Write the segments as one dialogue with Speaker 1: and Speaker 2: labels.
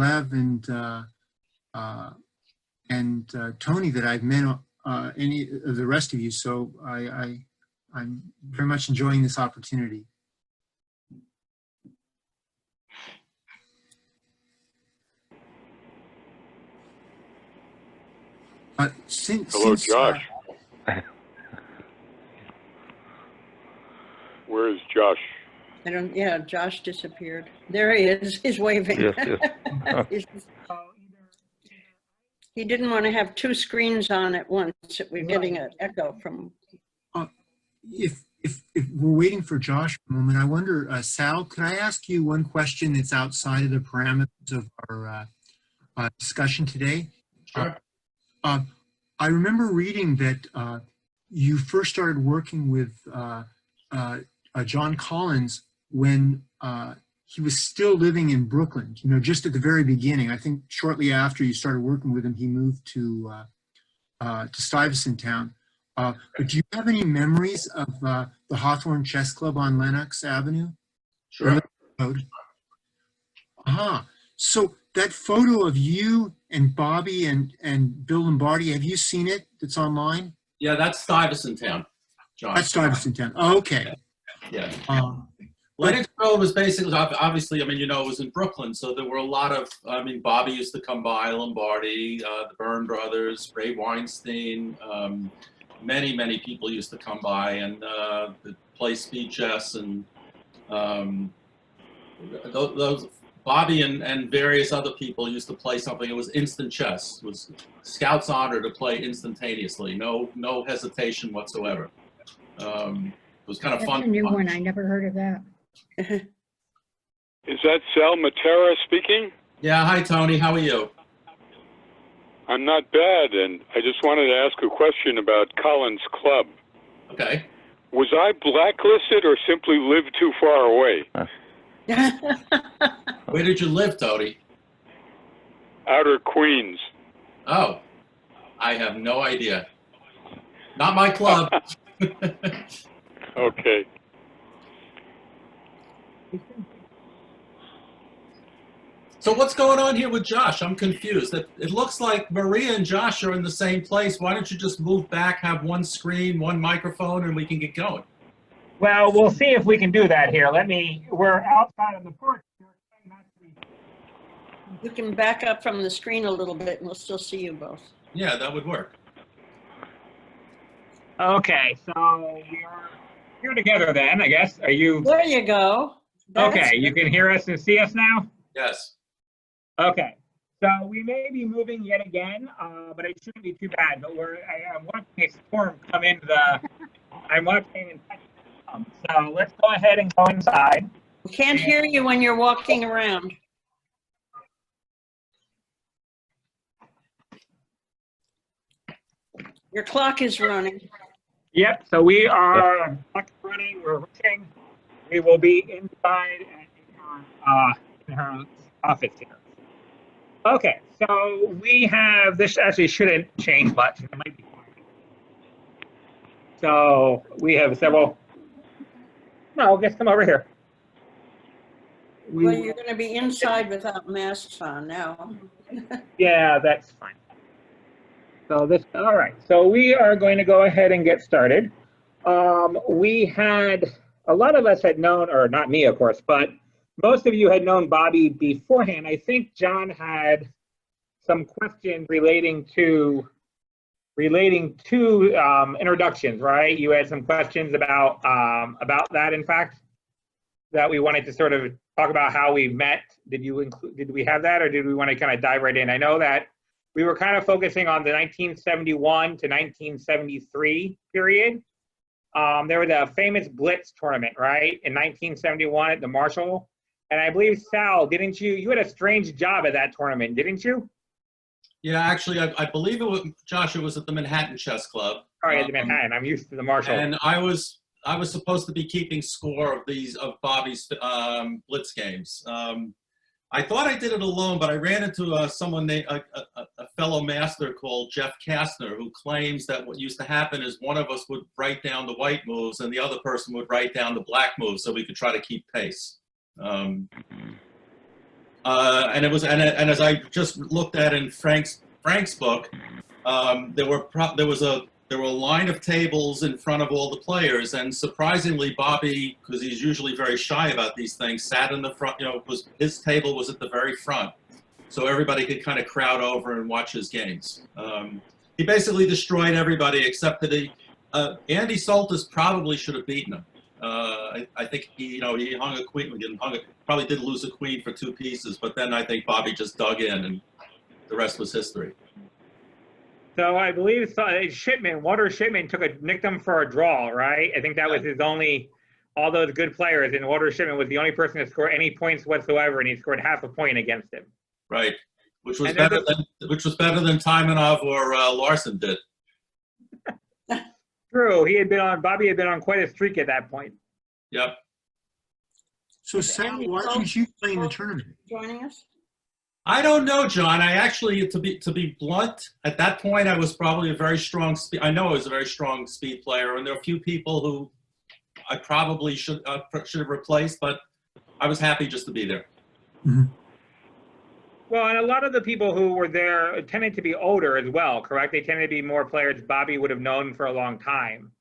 Speaker 1: Lev and Tony that I've met any of the rest of you. So I'm very much enjoying this opportunity.
Speaker 2: Hello, Josh. Where is Josh?
Speaker 3: I don't, yeah, Josh disappeared. There he is, he's waving.
Speaker 4: Yes, yes.
Speaker 3: He didn't want to have two screens on at once. We're getting an echo from.
Speaker 1: If we're waiting for Josh for a moment, I wonder, Sal, could I ask you one question that's outside of the parameters of our discussion today?
Speaker 5: Sure.
Speaker 1: I remember reading that you first started working with John Collins when he was still living in Brooklyn, you know, just at the very beginning. I think shortly after you started working with him, he moved to Stuyvesant Town. But do you have any memories of the Hawthorne Chess Club on Lenox Avenue?
Speaker 5: Sure.
Speaker 1: So that photo of you and Bobby and Bill Lombardi, have you seen it? That's online?
Speaker 5: Yeah, that's Stuyvesant Town, John.
Speaker 1: That's Stuyvesant Town. Oh, okay.
Speaker 5: Yeah. Lenoxville was basically, obviously, I mean, you know, it was in Brooklyn, so there were a lot of, I mean, Bobby used to come by, Lombardi, the Byrne brothers, Ray Weinstein, many people used to come by and play speed chess, and those Bobby and various other people used to play something. It was instant chess. It was Scout's honor to play instantaneously, no hesitation whatsoever. It was kind of fun.
Speaker 6: That's a new one. I never heard of that.
Speaker 2: Is that Sal Matera speaking?
Speaker 5: Yeah, hi Tony, how are you?
Speaker 2: I'm not bad, and I just wanted to ask a question about Collins Club.
Speaker 5: Okay.
Speaker 2: Was I blacklisted or simply lived too far away?
Speaker 5: Where did you live, Tony?
Speaker 2: Outer Queens.
Speaker 5: Oh, I have no idea. Not my club.
Speaker 2: Okay.
Speaker 5: So what's going on here with Josh? I'm confused. It looks like Maria and Josh are in the same place. Why don't you just move back, have one screen, one microphone, and we can get going?
Speaker 7: Well, we'll see if we can do that here. We're outside on the porch.
Speaker 3: You can back up from the screen a little bit and we'll still see you both.
Speaker 5: Yeah, that would work.
Speaker 7: Okay, so we are here together then, I guess. Are you?
Speaker 3: There you go.
Speaker 7: Okay, you can hear us and see us now?
Speaker 5: Yes.
Speaker 7: Okay, so we may be moving yet again, but it shouldn't be too bad. But I'm watching a storm come into I'm watching. So let's go ahead and go inside.
Speaker 3: We can't hear you when you're walking around. Your clock is running.
Speaker 7: Yep, so we are running, we're rushing. We will be inside in her office here. Okay, so we have, this actually shouldn't change much. It might be fine. So we have several, no, just come over here.
Speaker 3: Well, you're going to be inside without masks on now.
Speaker 7: Yeah, that's fine. So all right, so we are going to go ahead and get started. We had, a lot of us had known, or not me, of course, but most of you had known Bobby beforehand. I think John had some questions relating to introductions, right? You had some questions about that, in fact, that we wanted to sort of talk about how we met. Did we have that, or did we want to kind of dive right in? I know that we were kind of focusing on the 1971 to 1973 period. There was a famous Blitz tournament, right, in 1971 at the Marshall. And I believe, Sal, didn't you had a strange job at that tournament, didn't you?
Speaker 5: Yeah, actually, I believe it was, Josh, it was at the Manhattan Chess Club.
Speaker 7: All right, at the Manhattan. I'm used to the Marshall.
Speaker 5: And I was supposed to be keeping score of Bobby's Blitz games. I thought I did it alone, but I ran into someone named a fellow master called Jeff Kastner, who claims that what used to happen is one of us would write down the white moves and the other person would write down the black moves so we could try to keep pace. And it was, and as I just looked at in Frank's book, there were a line of tables in front of all the players, and surprisingly, Bobby, because he's usually very shy about these things, sat in the front. His table was at the very front, so everybody could kind of crowd over and watch his games. He basically destroyed everybody except that Andy Soltis probably should have beaten him. I think he hung a queen. Probably did lose a queen for 2 pieces, but then I think Bobby just dug in, and the rest was history.
Speaker 7: So I believe Walter Shipman nicked him for a draw, right? I think that was his only, all those good players, and Walter Shipman was the only person to score any points whatsoever, and he scored half a point against him.
Speaker 5: Right, which was better than Taimanov or Larson did.
Speaker 7: True, Bobby had been on quite a streak at that point.
Speaker 5: Yep.
Speaker 1: So Sam, why didn't you play in the tournament?
Speaker 3: Joining us?
Speaker 5: I don't know, John. I actually, to be blunt, at that point I was probably a very strong speed. I know I was a very strong speed player, and there are a few people who I probably should have replaced, but I was happy just to be there.
Speaker 1: Mm-hmm.
Speaker 7: Well, and a lot of the people who were there tended to be older as well, correct? They tended to be more players Bobby would have known for a long time.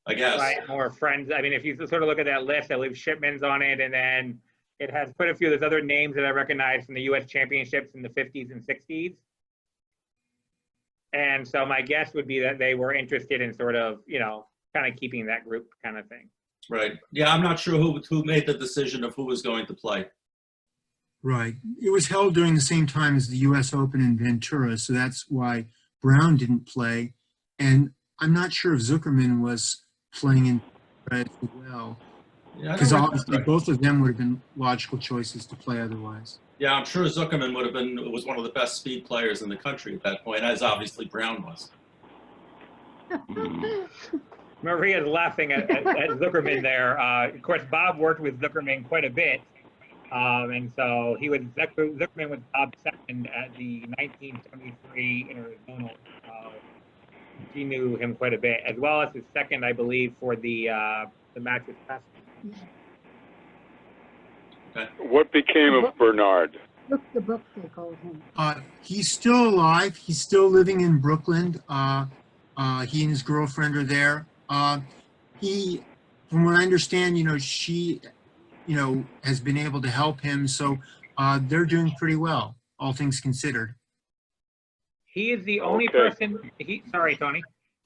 Speaker 5: I guess.
Speaker 7: Right, more friends. I mean, if you sort of look at that list, I believe Shipman's on it, and then it has quite a few of those other names that I recognize from the U.S. championships in the 50s and 60s. And so my guess would be that they were interested in sort of, kind of keeping that group kind of thing.
Speaker 5: Right. Yeah, I'm not sure who made the decision of who was going to play.
Speaker 1: Right. It was held during the same time as the U.S. Open in Ventura, so that's why Brown didn't play. And I'm not sure if Zuckerman was playing in as well. Because obviously both of them would have been logical choices to play otherwise.
Speaker 5: Yeah, I'm sure Zuckerman was one of the best speed players in the country at that point, as obviously Brown was.
Speaker 7: Maria's laughing at Zuckerman there. Of course, Bob worked with Zuckerman quite a bit. And so Zuckerman was Bob's second at the 1973 Interzonal. She knew him quite a bit, as well as his second, I believe, for the match with Spassky.
Speaker 5: Okay.
Speaker 2: What became of Bernard?
Speaker 6: Look, the book they called him.
Speaker 1: He's still alive. He's still living in Brooklyn. He and his girlfriend are there. From what I understand, she, has been able to help him. So they're doing pretty well, all things considered.
Speaker 7: He is the only person, sorry, Tony.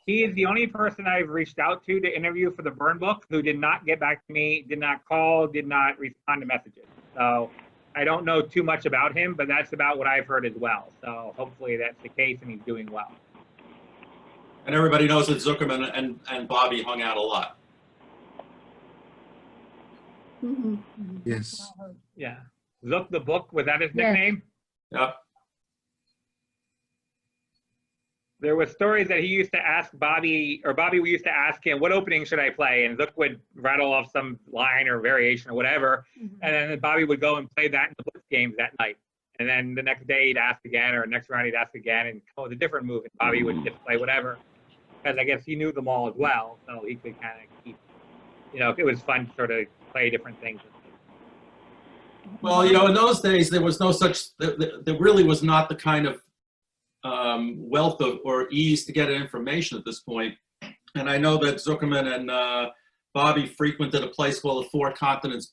Speaker 7: He is the only person I've reached out to interview for the Burn book who did not get back to me, did not call, did not respond to messages. So I don't know too much about him, but that's about what I've heard as well. So hopefully that's the case and he's doing well.
Speaker 5: And everybody knows that Zuckerman and Bobby hung out a lot.
Speaker 6: Mm-hmm.
Speaker 1: Yes.
Speaker 7: Yeah. Zook the book, was that his nickname?
Speaker 5: Yep.
Speaker 7: There were stories that he used to ask Bobby, or Bobby used to ask him, what opening should I play? And Zook would rattle off some line or variation or whatever.
Speaker 6: Mm-hmm.
Speaker 7: And then Bobby would go and play that in the Blitz games that night. And then the next day he'd ask again, or next round he'd ask again, and come with a different move. And Bobby would just play whatever. Because I guess he knew them all as well. So he could kind of keep, it was fun to sort of play different things.
Speaker 5: Well, in those days, there was no such, there really was not the kind of wealth or ease to get information at this point. And I know that Zuckerman and Bobby frequented a place called the Four Continents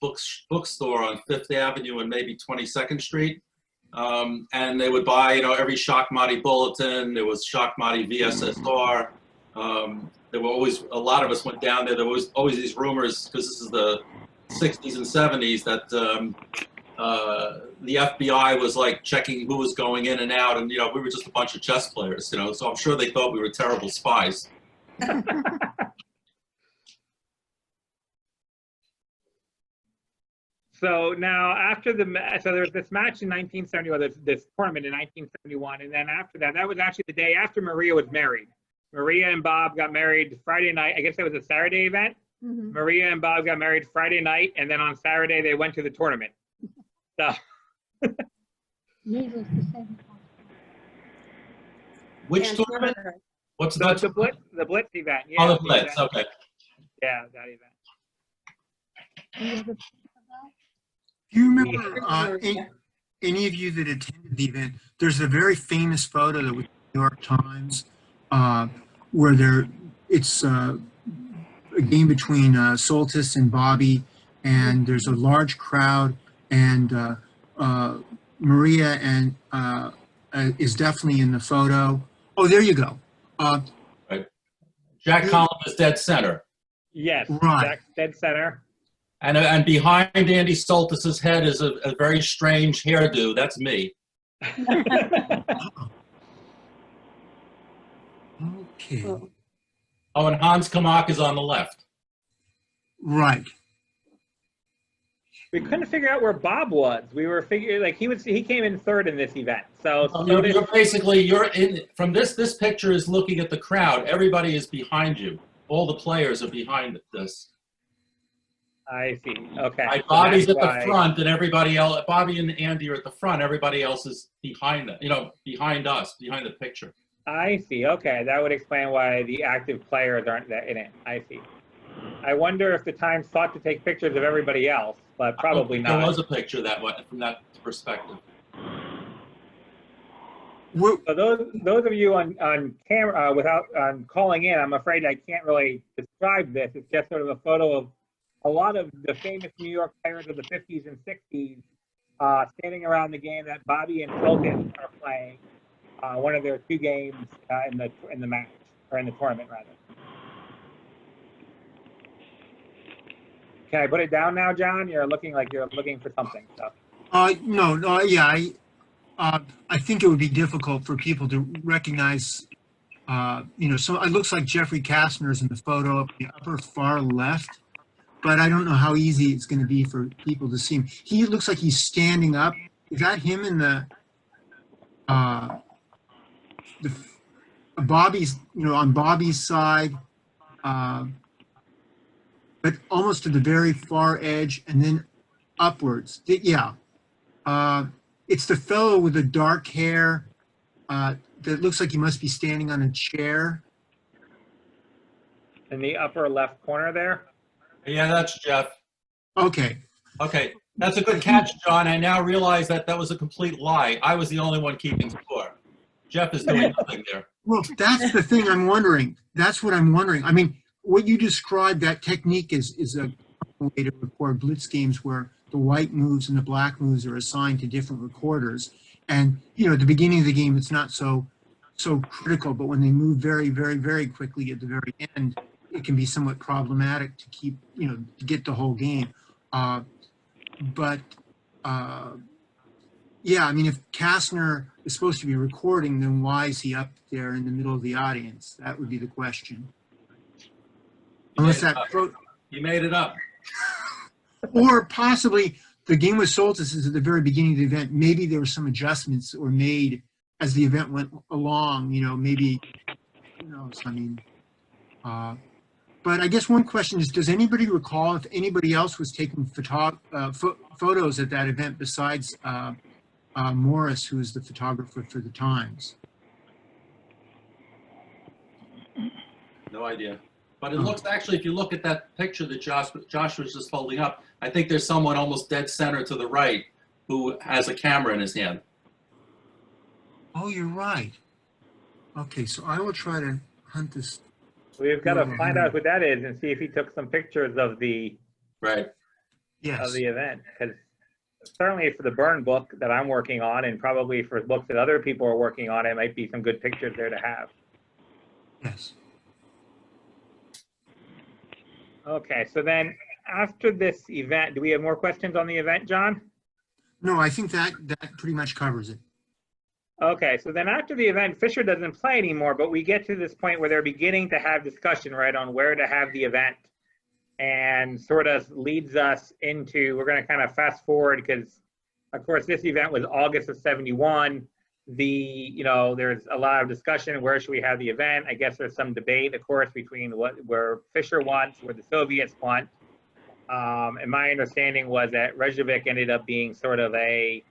Speaker 5: bookstore on 5th Avenue and maybe 22nd Street. And they would buy, every Shachmati bulletin. There was Shachmati VSSR. There were always, a lot of us went down there. There was always these rumors, because this is the 60s and 70s, that the FBI was like checking who was going in and out, and we were just a bunch of chess players, so I'm sure they thought we were terrible spies.
Speaker 7: So now after so there was this match in 1971, this tournament in 1971, and then after that was actually the day after Maria was married. Maria and Bob got married Friday night. I guess it was a Saturday event. Mm-hmm. Maria and Bob got married Friday night, and then on Saturday they went to the tournament. So.
Speaker 6: Needless to say.
Speaker 5: Which tournament? What's that?
Speaker 7: The Blitz event. Yeah,
Speaker 5: oh, the Blitz. Okay.
Speaker 7: Yeah, that event.
Speaker 1: Do you remember any of you that attended the event, there's a very famous photo that was in the New York Times where it's a game between Soltis and Bobby, and there's a large crowd, and Maria and is definitely in the photo. Oh, there you go.
Speaker 5: Jack Collins is dead center.
Speaker 7: Yes,
Speaker 1: Right.
Speaker 7: Jack's dead center.
Speaker 5: And behind Andy Soltis's head is a very strange hairdo. That's me.
Speaker 1: Okay.
Speaker 5: Oh, and Hans Kamak is on the left.
Speaker 1: Right.
Speaker 7: We couldn't figure out where Bob was. We were figuring like he came in third in this event. So
Speaker 5: You're in from this picture is looking at the crowd. Everybody is behind you. All the players are behind this.
Speaker 7: I see. Okay.
Speaker 5: Right,
Speaker 7: So
Speaker 5: Bobby's
Speaker 7: that's
Speaker 5: at the
Speaker 7: why-
Speaker 5: front, and everybody else. Bobby and Andy are at the front. Everybody else is behind them. Behind us, behind the picture.
Speaker 7: I see. Okay, that would explain why the active players aren't in it. I see. I wonder if the Times thought to take pictures of everybody else, but probably
Speaker 5: There
Speaker 7: not.
Speaker 5: was a picture that way from that perspective.
Speaker 1: We're,
Speaker 7: So those of you on camera without calling in, I'm afraid I can't really describe this. It's just sort of a photo of a lot of the famous New York players of the 50s and 60s standing around the game that Bobby and Soltis are playing. One of their two games in the match, or in the tournament rather. Can I put it down now, John? You're looking like you're looking for something. So.
Speaker 1: no, yeah, I think it would be difficult for people to recognize, so it looks like Jeffrey Kastner's in the photo up in the upper far left, but I don't know how easy it's going to be for people to see him. He looks like he's standing up. Is that him in the Bobby's, on Bobby's side, but almost to the very far edge and then upwards. Yeah. It's the fellow with the dark hair that looks like he must be standing on a chair.
Speaker 7: In the upper left corner there.
Speaker 5: Yeah, that's Jeff.
Speaker 1: Okay.
Speaker 5: Okay, that's a good catch, John. I now realize that was a complete lie. I was the only one keeping score. Jeff is doing nothing there.
Speaker 1: Well, that's the thing I'm wondering. That's what I'm wondering. I mean, what you described, that technique is a way to record blitz games where the white moves and the black moves are assigned to different recorders. And, at the beginning of the game, it's not so critical, but when they move very, very, very quickly at the very end, it can be somewhat problematic to keep, to get the whole game. Yeah, I mean, if Kastner is supposed to be recording, then why is he up there in the middle of the audience? That would be the question. Unless
Speaker 5: You made it up.
Speaker 1: or possibly the game with Soltis is at the very beginning of the event. Maybe there were some adjustments that were made as the event went along, maybe, who knows, I mean, but I guess one question is, does anybody recall if anybody else was taking photos at that event besides Morris, who is the photographer for the Times?
Speaker 5: No idea. But it looks actually, if you look at that picture that Josh was just holding up, I think there's someone almost dead center to the right who has a camera in his hand.
Speaker 1: Oh, you're right. Okay, so I will try to hunt this.
Speaker 7: We've got to find out who that is and see if he took some pictures of the
Speaker 1: Yes.
Speaker 7: of the event. Because certainly for the burn book that I'm working on, and probably for books that other people are working on, it might be some good pictures there to have.
Speaker 1: Yes.
Speaker 7: Okay, so then after this event, do we have more questions on the event, John?
Speaker 1: No, I think that pretty much covers it.
Speaker 7: Okay, so then after the event, Fisher doesn't play anymore, but we get to this point where they're beginning to have discussion, right, on where to have the event, and sort of leads us into, we're going to kind of fast forward because, of course, this event was August of '71. There's a lot of discussion, where should we have the event? I guess there's some debate, of course, between where Fisher wants, where the Soviets want. And my understanding was that Reykjavik ended up being sort of a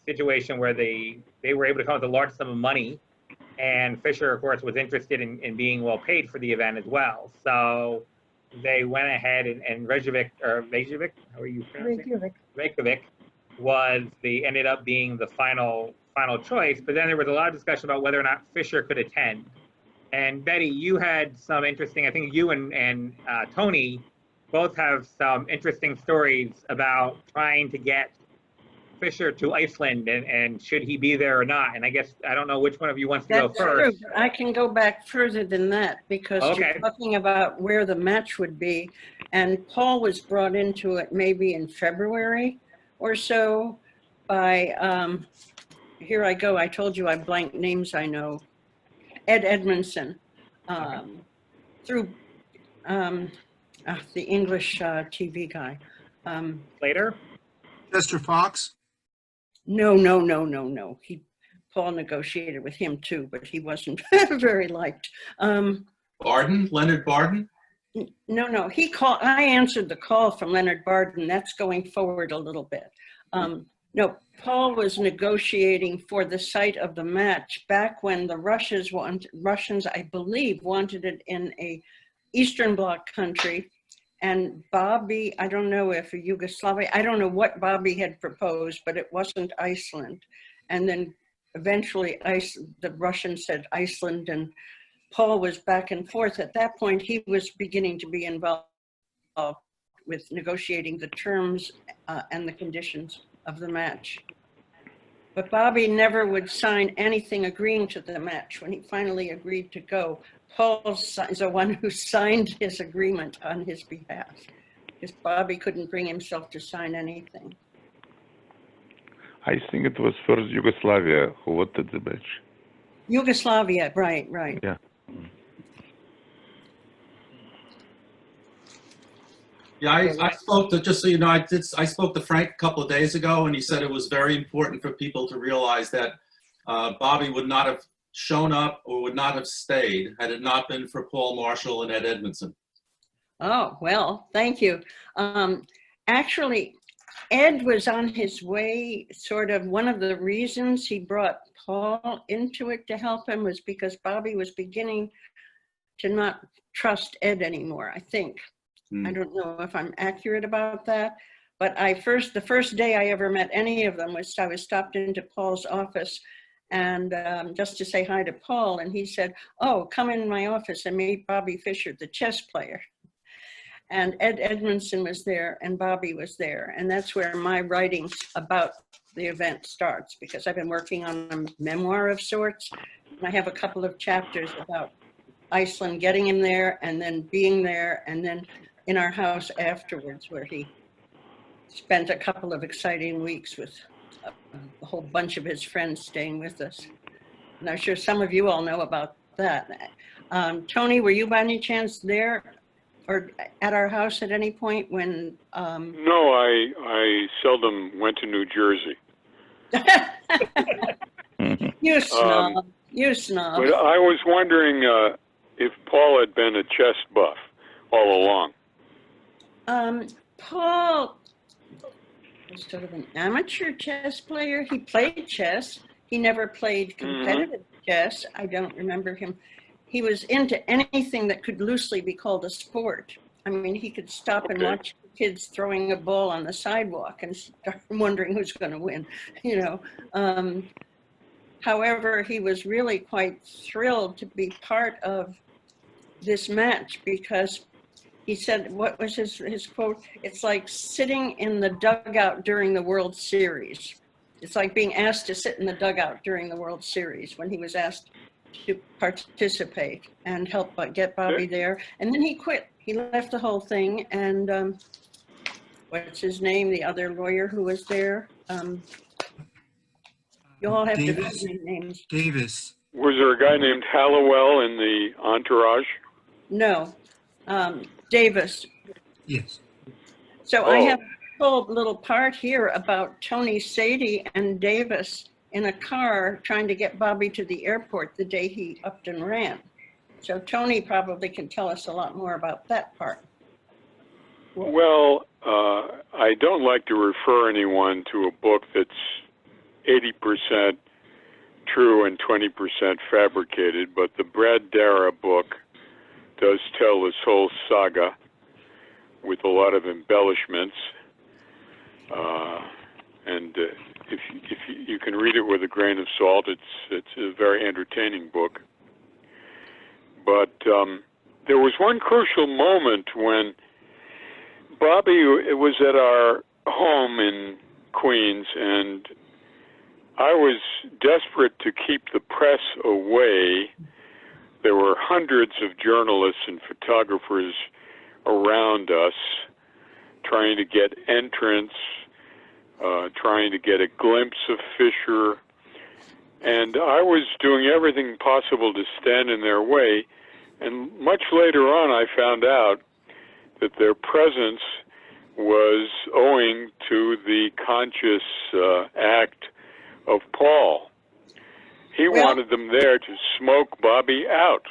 Speaker 7: situation where they were able to come up with a large sum of money, and Fisher, of course, was interested in being well paid for the event as well. So they went ahead and Reykjavik, how are you pronouncing it?
Speaker 6: Reykjavik.
Speaker 7: Reykjavik ended up being the final choice. But then there was a lot of discussion about whether or not Fischer could attend. And Betty, you had some interesting, I think you and Tony both have some interesting stories about trying to get Fischer to Iceland and should he be there or not. And I guess, I don't know which one of you wants to go
Speaker 3: That's
Speaker 7: first.
Speaker 3: true. I can go back further than that because
Speaker 7: Okay.
Speaker 3: you're talking about where the match would be. And Paul was brought into it maybe in February or so by, here I go, I told you I blanked names I know. Ed Edmondson, through the English TV guy.
Speaker 7: Later?
Speaker 1: Chester Fox?
Speaker 3: No. Paul negotiated with him too, but he wasn't very liked.
Speaker 5: Barden, Leonard Barden?
Speaker 3: No, I answered the call from Leonard Barden. That's going forward a little bit. No, Paul was negotiating for the site of the match back when the Russians, I believe, wanted it in a Eastern Bloc country. And Bobby, I don't know if Yugoslavia, I don't know what Bobby had proposed, but it wasn't Iceland. And then eventually the Russians said Iceland, and Paul was back and forth. At that point, he was beginning to be involved with negotiating the terms and the conditions of the match. But Bobby never would sign anything agreeing to the match. When he finally agreed to go, Paul is the one who signed his agreement on his behalf, because Bobby couldn't bring himself to sign anything.
Speaker 4: I think it was first Yugoslavia who wanted the match.
Speaker 3: Yugoslavia, right.
Speaker 4: Yeah.
Speaker 5: Yeah, I spoke to, just so you know, I spoke to Frank a couple of days ago, and he said it was very important for people to realize that Bobby would not have shown up or would not have stayed had it not been for Paul Marshall and Ed Edmondson.
Speaker 3: Oh, well, thank you. Actually, Ed was on his way, sort of one of the reasons he brought Paul into it to help him was because Bobby was beginning to not trust Ed anymore, I think. I don't know if I'm accurate about that, but the first day I ever met any of them was I was stopped into Paul's office and just to say hi to Paul, and he said, "Oh, come in my office and meet Bobby Fischer, the chess player." And Ed Edmondson was there and Bobby was there, and that's where my writing about the event starts, because I've been working on a memoir of sorts, and I have a couple of chapters about Iceland, getting him there and then being there, and then in our house afterwards, where he spent a couple of exciting weeks with a whole bunch of his friends staying with us. And I'm sure some of you all know about that. Tony, were you by any chance there or at our house at any point when?
Speaker 2: No, I seldom went to New Jersey.
Speaker 3: You snob, you snob.
Speaker 2: But I was wondering if Paul had been a chess buff all along.
Speaker 3: Paul was sort of an amateur chess player. He played chess. He never played competitive chess. I don't remember him. He was into anything that could loosely be called a sport. I mean, he could stop and watch kids throwing a ball on the sidewalk and start wondering who's going to win, you know. However, he was really quite thrilled to be part of this match because he said, what was his quote? It's like sitting in the dugout during the World Series. It's like being asked to sit in the dugout during the World Series when he was asked to participate and help get Bobby there. And then he quit. He left the whole thing. And what's his name? The other lawyer who was there. You all have different names.
Speaker 1: Davis.
Speaker 2: Was there a guy named Hallowell in the entourage?
Speaker 3: No. Davis.
Speaker 1: Yes.
Speaker 3: So I have a whole little part here about Tony Sadie and Davis in a car trying to get Bobby to the airport the day he upped and ran. So Tony probably can tell us a lot more about that part.
Speaker 2: Well, I don't like to refer anyone to a book that's 80% true and 20% fabricated, but the Brad Dara book does tell this whole saga with a lot of embellishments. and if you can read it with a grain of salt, it's a very entertaining book. But there was one crucial moment when Bobby, it was at our home in Queens, and I was desperate to keep the press away. There were hundreds of journalists and photographers around us trying to get entrance, trying to get a glimpse of Fischer, and I was doing everything possible to stand in their way. And much later on, I found out that their presence was owing to the conscious act of Paul. He wanted them there to smoke Bobby out.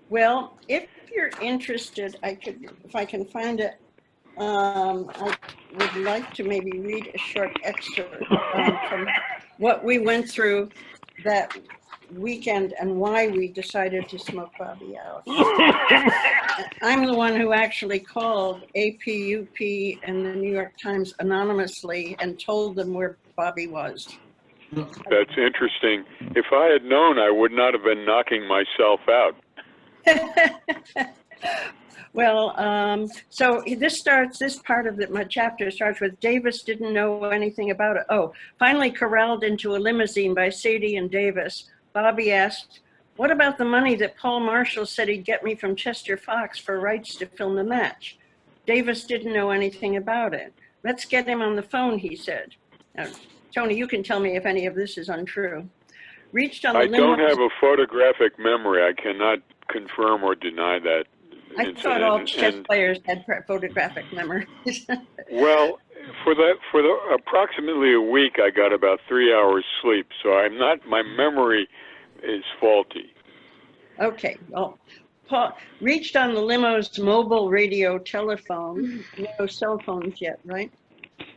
Speaker 3: Well, if you're interested, if I can find it, I would like to maybe read a short excerpt from what we went through that weekend and why we decided to smoke Bobby out. I'm the one who actually called APUP and the New York Times anonymously and told them where Bobby was.
Speaker 2: That's interesting. If I had known, I would not have been knocking myself out.
Speaker 3: Well, so this part of my chapter starts with Davis didn't know anything about it. Oh, finally corralled into a limousine by Sadie and Davis, Bobby asked, "What about the money that Paul Marshall said he'd get me from Chester Fox for rights to film the match?" Davis didn't know anything about it. "Let's get him on the phone," he said. Now, Tony, you can tell me if any of this is untrue. Reached on the
Speaker 2: I don't have a photographic memory. I cannot confirm or deny that.
Speaker 3: I thought all chess players had photographic memories.
Speaker 2: Well, for approximately a week, I got about 3 hours sleep, so my memory is faulty.
Speaker 3: Okay, well, Paul reached on the limo's mobile radio telephone, no cell phones yet, right?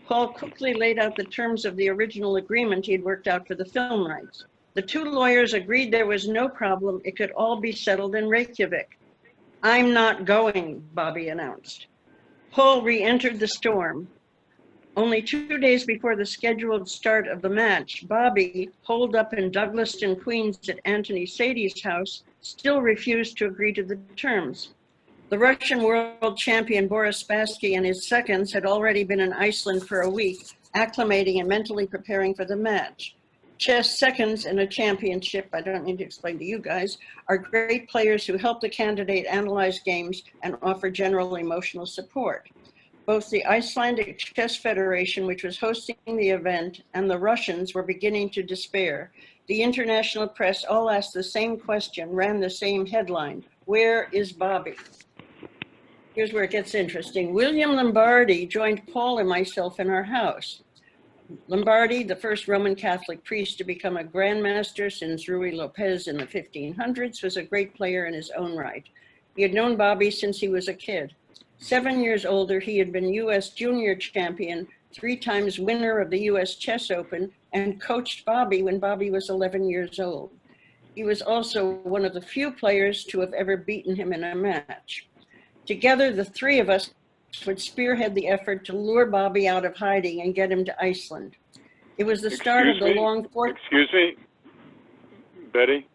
Speaker 3: Paul quickly laid out the terms of the original agreement he'd worked out for the film rights. The two lawyers agreed there was no problem. It could all be settled in Reykjavik. "I'm not going," Bobby announced. Paul re-entered the storm. Only 2 days before the scheduled start of the match, Bobby, holed up in Douglaston, Queens at Anthony Sadie's house, still refused to agree to the terms. The Russian world champion Boris Spassky and his seconds had already been in Iceland for a week, acclimating and mentally preparing for the match. Chess seconds in a championship, I don't need to explain to you guys, are great players who help the candidate analyze games and offer general emotional support. Both the Icelandic Chess Federation, which was hosting the event, and the Russians were beginning to despair. The international press all asked the same question, ran the same headline: "Where is Bobby?" Here's where it gets interesting. William Lombardi joined Paul and myself in our house. Lombardi, the first Roman Catholic priest to become a grandmaster since Ruy Lopez in the 1500s, was a great player in his own right. He had known Bobby since he was a kid. 7 years older, he had been U.S. junior champion, 3 times winner of the U.S. Chess Open, and coached Bobby when Bobby was 11 years old. He was also one of the few players to have ever beaten him in a match. Together, the three of us would spearhead the effort to lure Bobby out of hiding and get him to Iceland. It was the start of the long...
Speaker 2: Excuse me, Betty?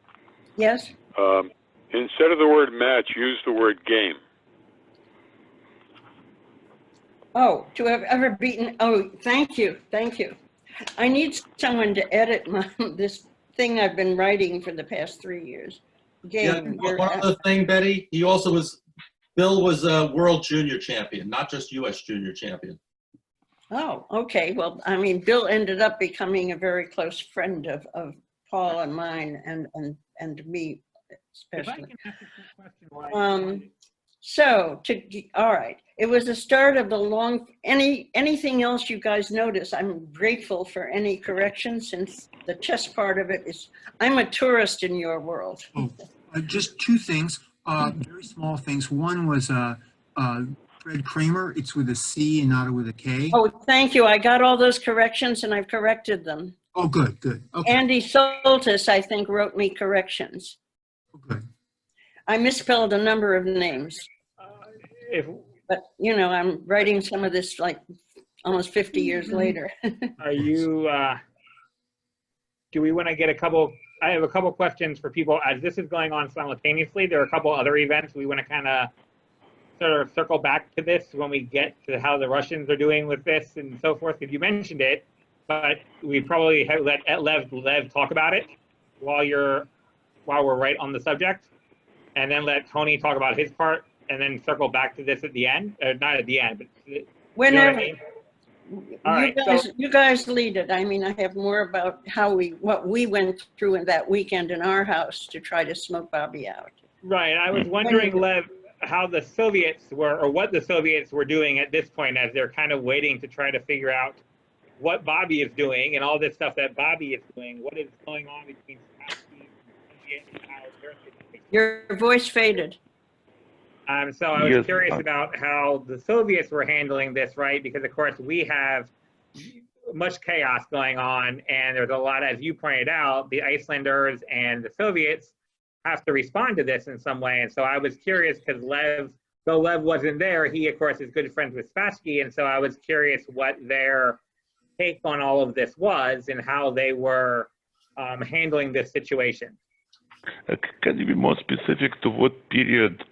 Speaker 3: Yes?
Speaker 2: Instead of the word match, use the word game.
Speaker 3: Oh, to have ever beaten... Oh, thank you. Thank you. I need someone to edit this thing I've been writing for the past 3 years. Game.
Speaker 5: Yeah, one other thing, Betty, he also was... Bill was a world junior champion, not just U.S. junior champion.
Speaker 3: Oh, okay. Well, I mean, Bill ended up becoming a very close friend of Paul and mine and me especially.
Speaker 7: If I can ask a quick question.
Speaker 3: All right. It was the start of the long, anything else you guys notice, I'm grateful for any corrections since the chess part of it is, I'm a tourist in your world.
Speaker 1: Oh, just 2 things. Very small things. One was Fred Kramer. It's with a C and not with a K.
Speaker 3: Oh, thank you. I got all those corrections and I've corrected them.
Speaker 1: Oh, good, good. Okay.
Speaker 3: Andy Soltis, I think, wrote me corrections.
Speaker 1: Oh, good.
Speaker 3: I misspelled a number of names. But, you know, I'm writing some of this like almost 50 years later.
Speaker 7: Are you, do we want to get I have a couple questions for people as this is going on simultaneously. There are a couple other events we want to kind of sort of circle back to this when we get to how the Russians are doing with this and so forth, because you mentioned it, but we probably have let Lev talk about it while we're right on the subject, and then let Tony talk about his part, and then circle back to this at the end, or not at the end, but
Speaker 3: Whenever.
Speaker 7: you know All right,
Speaker 3: You guys lead it. I mean, I have more about what we went through in that weekend in our house to try to smoke Bobby out.
Speaker 7: Right. I was wondering, Lev, how the Soviets were, or what the Soviets were doing at this point as they're kind of waiting to try to figure out what Bobby is doing and all this stuff that Bobby is doing. What is going on between Spassky and Soviet and how they're doing.
Speaker 3: Your voice faded.
Speaker 7: So I was curious about how the Soviets were handling this, right? Because of course we have much chaos going on, and there's a lot, as you pointed out, the Icelanders and the Soviets have to respond to this in some way. And so I was curious because though Lev wasn't there, he of course is good friends with Spassky, and so I was curious what their take on all of this was and how they were handling this situation.
Speaker 4: Can you be more specific to what period?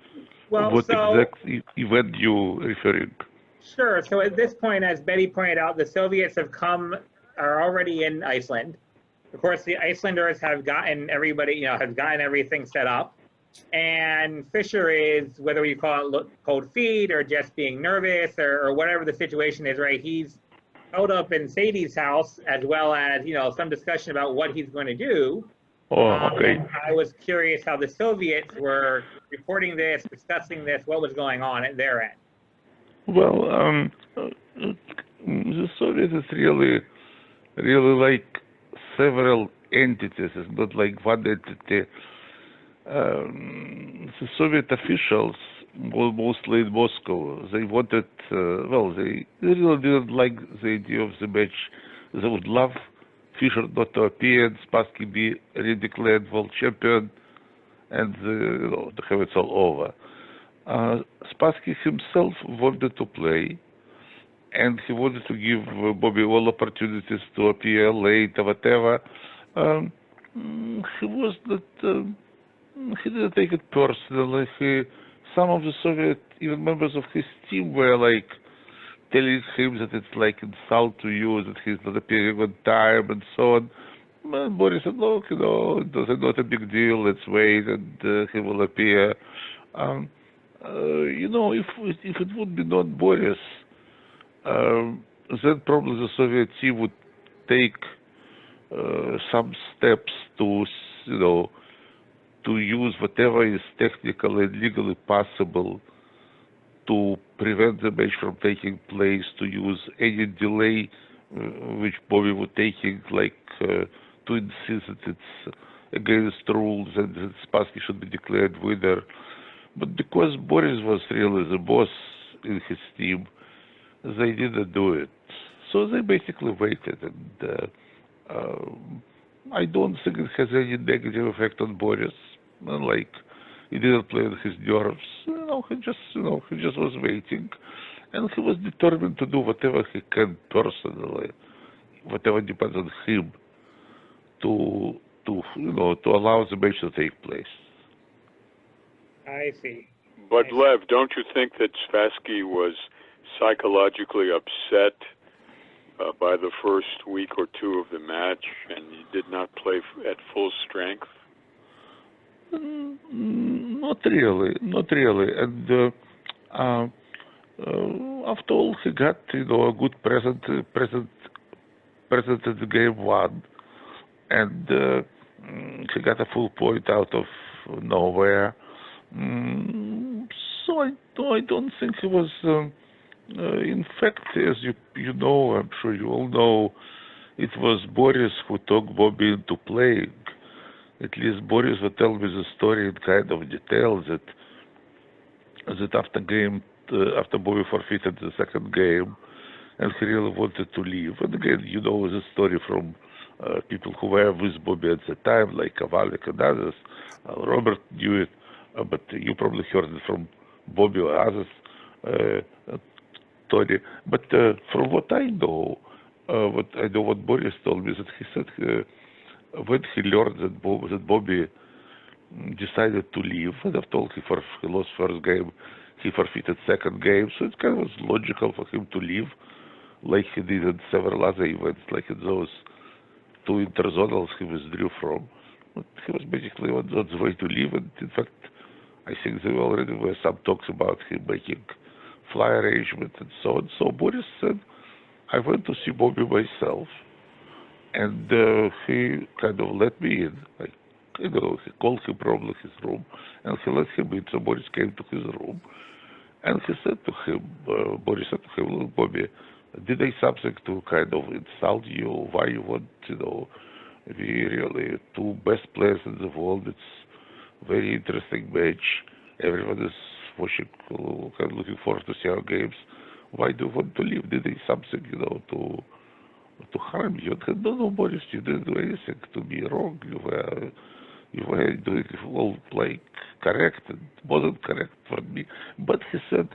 Speaker 7: Well,
Speaker 4: what exact event you referring?
Speaker 7: Sure. So at this point, as Betty pointed out, the Soviets are already in Iceland. Of course, the Icelanders have gotten everything set up. And Fischer is, whether you call it cold feet or just being nervous or whatever the situation is, right? He's held up in Sadie's house, as well as, some discussion about what he's going to do.
Speaker 4: Oh, okay.
Speaker 7: I was curious how the Soviets were reporting this, discussing this, what was going on at their end.
Speaker 4: Well, the Soviets is really like several entities. It's not like one entity. The Soviet officials, mostly in Moscow, they wanted, they really didn't like the idea of the match. They would love Fischer not to appear, and Spassky be redeclared world champion, and to have it all over. Spassky himself wanted to play, and he wanted to give Bobby all opportunities to appear late or whatever. He was not. He didn't take it personally. Some of the Soviet, even members of his team, were like telling him that it's like insult to you, that he's not appearing on time, and so on. And Boris said, look, it's not a big deal, let's wait, and he will appear. If it would be not Boris, then probably the Soviet team would take some steps to use whatever is technically and legally possible to prevent the match from taking place, to use any delay which Bobby would taking, to insist that it's against rules and that Spassky should be declared winner. But because Boris was really the boss in his team, they didn't do it. So they basically waited, and I don't think it has any negative effect on Boris. He didn't play on his nerves. He just was waiting, and he was determined to do whatever he can personally, whatever depends on him, to allow the match to take place.
Speaker 7: I see.
Speaker 2: But Lev, don't you think that Spassky was psychologically upset by the first week or two of the match, and he did not play at full strength?
Speaker 4: Not really. And after all, he got a good present in the game one, and he got a full point out of nowhere. So I don't think he was. In fact, as you know, I'm sure you all know, it was Boris who talked Bobby into playing. At least Boris would tell me the story in kind of detail that after Bobby forfeited the second game, and he really wanted to leave. And again, you know the story from people who were with Bobby at the time, like Kavalik and others. Robert knew it, but you probably heard it from Bobby or others. story. But from what I know, what Boris told me, that he said when he learned that Bobby decided to leave, and I've told he lost first game, he forfeited second game, so it kind of was logical for him to leave, like he did in several other events, like in those two interzonals he withdrew from. But he was basically on the way to leave, and in fact, I think there already were some talks about him making fly arrangement and so on. So Boris said, I went to see Bobby myself, and he kind of let me in. He called him probably his room, and he let him in. So Boris came to his room, and he said to him, Boris said to him, look, Bobby, did I something to kind of insult you? Why you want, we really two best players in the world. It's very interesting match. Everyone is watching, kind of looking forward to see our games. Why do you want to leave? Did I something, to harm you? And no, Boris, you didn't do anything to be wrong. You were doing all like correct. It wasn't correct for me. But he said,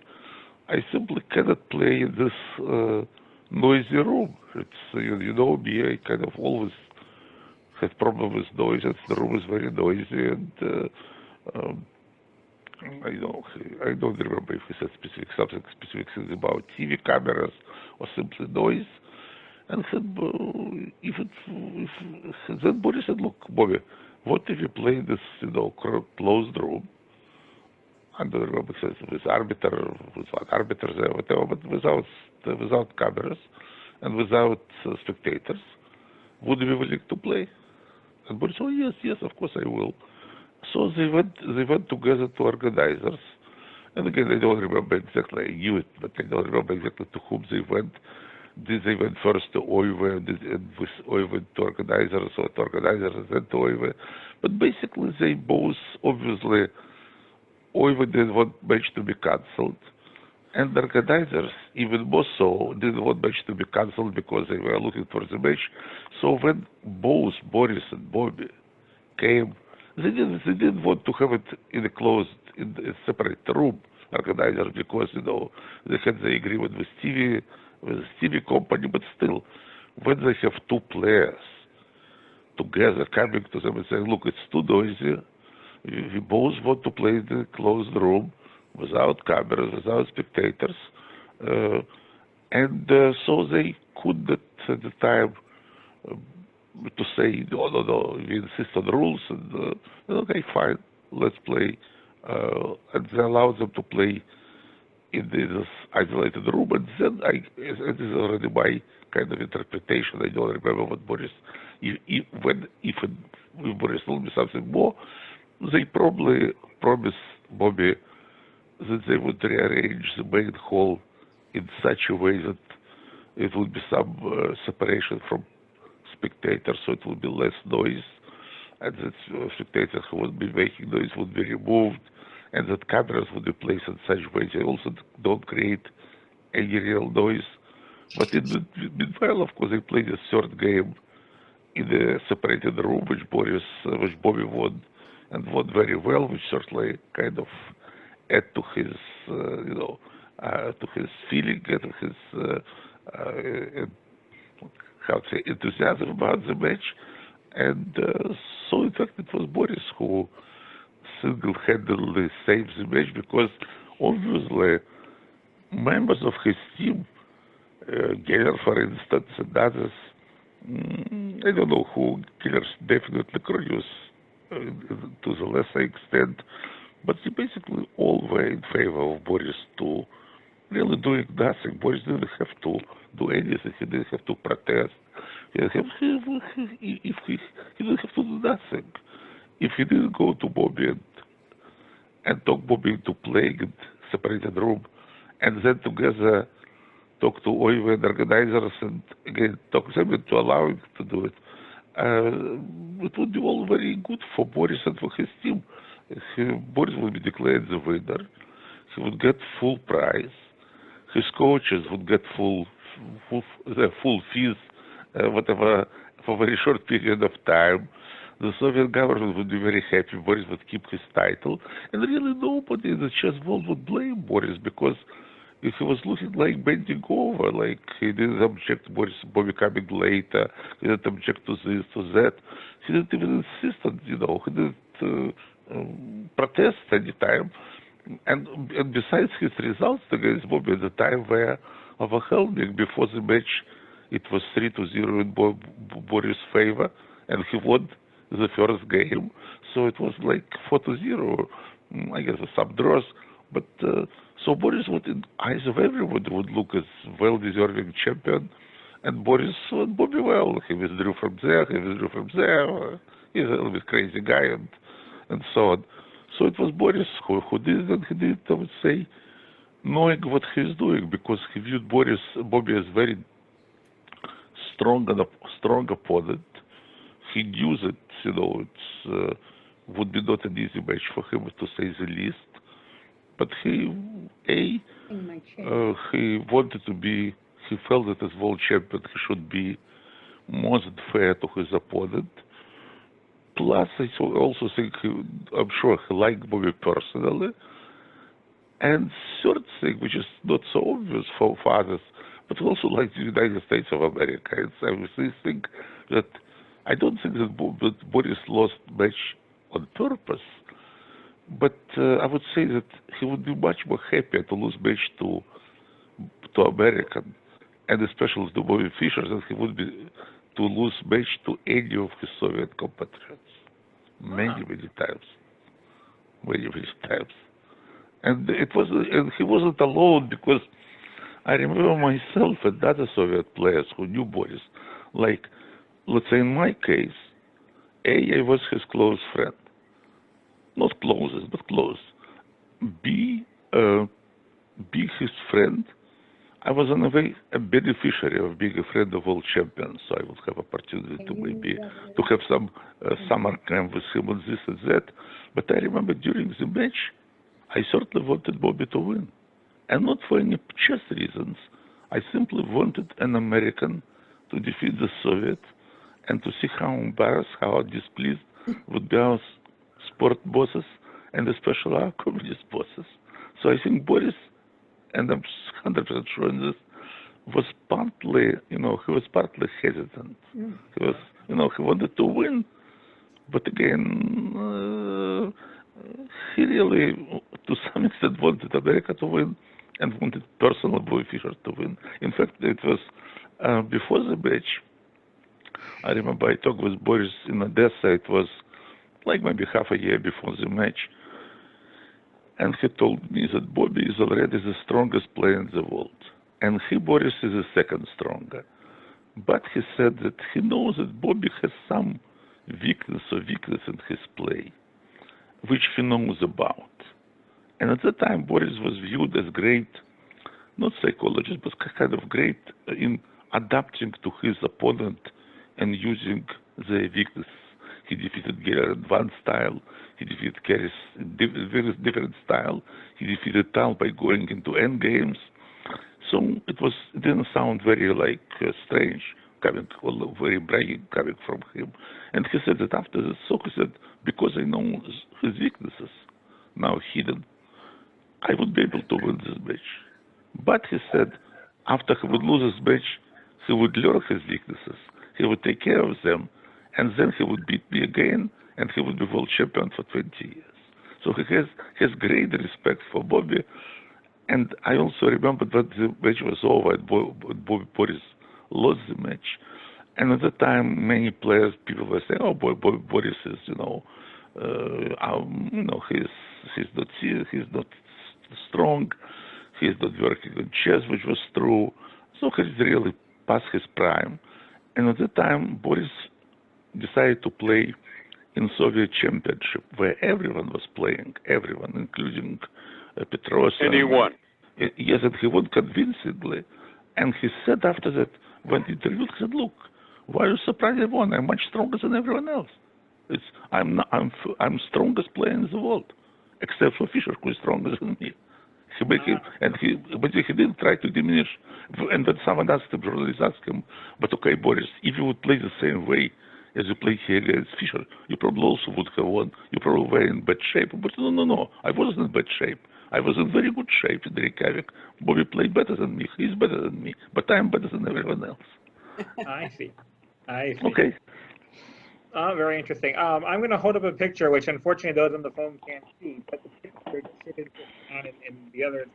Speaker 4: I simply cannot play in this noisy room. It's you know me. I kind of always had problem with noise. And the room is very noisy, and I don't remember if he said something specific things about TV cameras or simply noise. And said, then Boris said, look, Bobby, what if you play in this, closed room? I don't remember if it says with one arbiter there, whatever, but without cameras and without spectators. Would you be willing to play? And Boris said, oh, yes, of course I will. So they went together to organizers. And again, I don't remember exactly, I knew it, but I don't remember exactly to whom they went. Did they went first to Oive, and with Oive to organizers, or to organizers and then to Oive? But basically they both, obviously, Oive didn't want match to be cancelled, and the organizers, even more so, didn't want match to be cancelled because they were looking for the match. So when both Boris and Bobby came, they didn't want to have it in a separate room, organizers, because, they had the agreement with the TV company, but still, when they have two players together coming to them and saying, look, it's too noisy, we both want to play in the closed room without cameras, without spectators, and so they couldn't at the time to say, no, we insist on rules, and okay, fine, let's play, and they allowed them to play in this isolated room. And then it is already my kind of interpretation. I don't remember what Boris, if Boris told me something more, they probably promised Bobby that they would rearrange the main hall in such a way that it would be some separation from spectators, so it would be less noise, and that spectators who would be making noise would be removed, and that cameras would be placed in such ways they also don't create any real noise. But in the meanwhile, of course, they played a third game in a separated room, which Bobby won, and won very well, which certainly kind of add to his, to his feeling and to his, enthusiasm about the match. And so, in fact, it was Boris who single-handedly saved the match, because obviously members of his team, Geller, for instance, and others, I don't know who, Geller definitely Cruz to the lesser extent, but they basically all were in favor of Boris to really doing nothing. Boris didn't have to do anything. He didn't have to protest. He didn't have to do nothing. If he didn't go to Bobby and talk Bobby into playing in separated room, and then together talk to Oive and organizers, and again talk them into allowing to do it, it would be all very good for Boris and for his team. Boris would be declared the winner. He would get full prize. His coaches would get full fees, whatever, for a very short period of time. The Soviet government would be very happy. Boris would keep his title, and really nobody in the chess world would blame Boris, because he was looking like bending over, like he didn't object to Bobby coming later, he didn't object to this, to that. He didn't even insist on, he didn't protest any time. And besides, his results against Bobby at the time were overwhelming. Before the match, it was 3-0 in Boris' favor, and he won the first game. So it was like 4-0, I guess, with some draws. But so Boris would, in eyes of everyone, would look as well-deserving champion. And Boris won Bobby well. He withdrew from there, He's a little bit crazy guy, and so on. So it was Boris who did it, and he did it, I would say, knowing what he's doing, because he viewed Bobby as very strong opponent. He knew that, it would be not an easy match for him, to say the least. But he wanted to be, he felt that as world champion, he should be more than fair to his opponent. Plus, I also think, I'm sure he liked Bobby personally. And third thing, which is not so obvious for others, but also like the United States of America. I think that I don't think that Boris lost match on purpose, but I would say that he would be much more happier to lose match to American, and especially to Bobby Fischer, than he would be to lose match to any of his Soviet compatriots. Many times. And he wasn't alone, because I remember myself and other Soviet players who knew Boris. Like, let's say in my case, I was his close friend. Not closest, but close. B, his friend. I was in a way a beneficiary of being a friend of all champions, so I would have opportunity to maybe to have some summer camp with him and this and that. But I remember during the match, I certainly wanted Bobby to win, and not for any chess reasons. I simply wanted an American to defeat the Soviet, and to see how embarrassed, how displeased would be our sport bosses, and especially our communist bosses. So I think Boris, and I'm 100% sure in this, was partly, he was partly hesitant. He was, he wanted to win, but again, he really, to some extent, wanted America to win, and wanted personally Bobby Fischer to win. In fact, it was before the match. I remember I talked with Boris in Odessa. It was like maybe half a year before the match. And he told me that Bobby is already the strongest player in the world. And Boris, is the second stronger. But he said that he knows that Bobby has some weakness in his play, which he knows about. And at that time, Boris was viewed as great, not psychologist, but kind of great in adapting to his opponent and using the weakness. He defeated Geller in one style. He defeated Keres in very different style. He defeated Tal by going into end games. So it didn't sound very strange, very bragging coming from him. And he said that after the so he said, because I know his weaknesses now hidden, I would be able to win this match. But he said, after he would lose this match, he would learn his weaknesses. He would take care of them, and then he would beat me again, and he would be world champion for 20 years. So he has great respect for Bobby. And I also remember that the match was over, and Boris lost the match. And at the time, many players, people were saying, "Oh, Boris is, he's not strong, he's not working on chess," which was true. So he's really past his prime. And at the time, Boris decided to play in Soviet Championship, where everyone was playing, everyone, including Petros.
Speaker 2: And he won.
Speaker 4: Yes, and he won convincingly. And he said after that, when interviewed, he said, "Look, why are you surprised I won? I'm much stronger than everyone else. I'm strongest player in the world, except for Fischer, who is stronger than me." But he didn't try to diminish. And then someone asked him, journalists asked him, "But okay, Boris, if you would play the same way as you play here against Fischer, you probably also would have won. You probably were in bad shape." But no, I wasn't in bad shape. I was in very good shape in Reykjavik. Bobby played better than me. He's better than me, but I'm better than everyone else.
Speaker 7: I see. I see.
Speaker 4: Okay.
Speaker 7: Very interesting. I'm going to hold up a picture, which unfortunately those on the phone can't see, but the picture and the other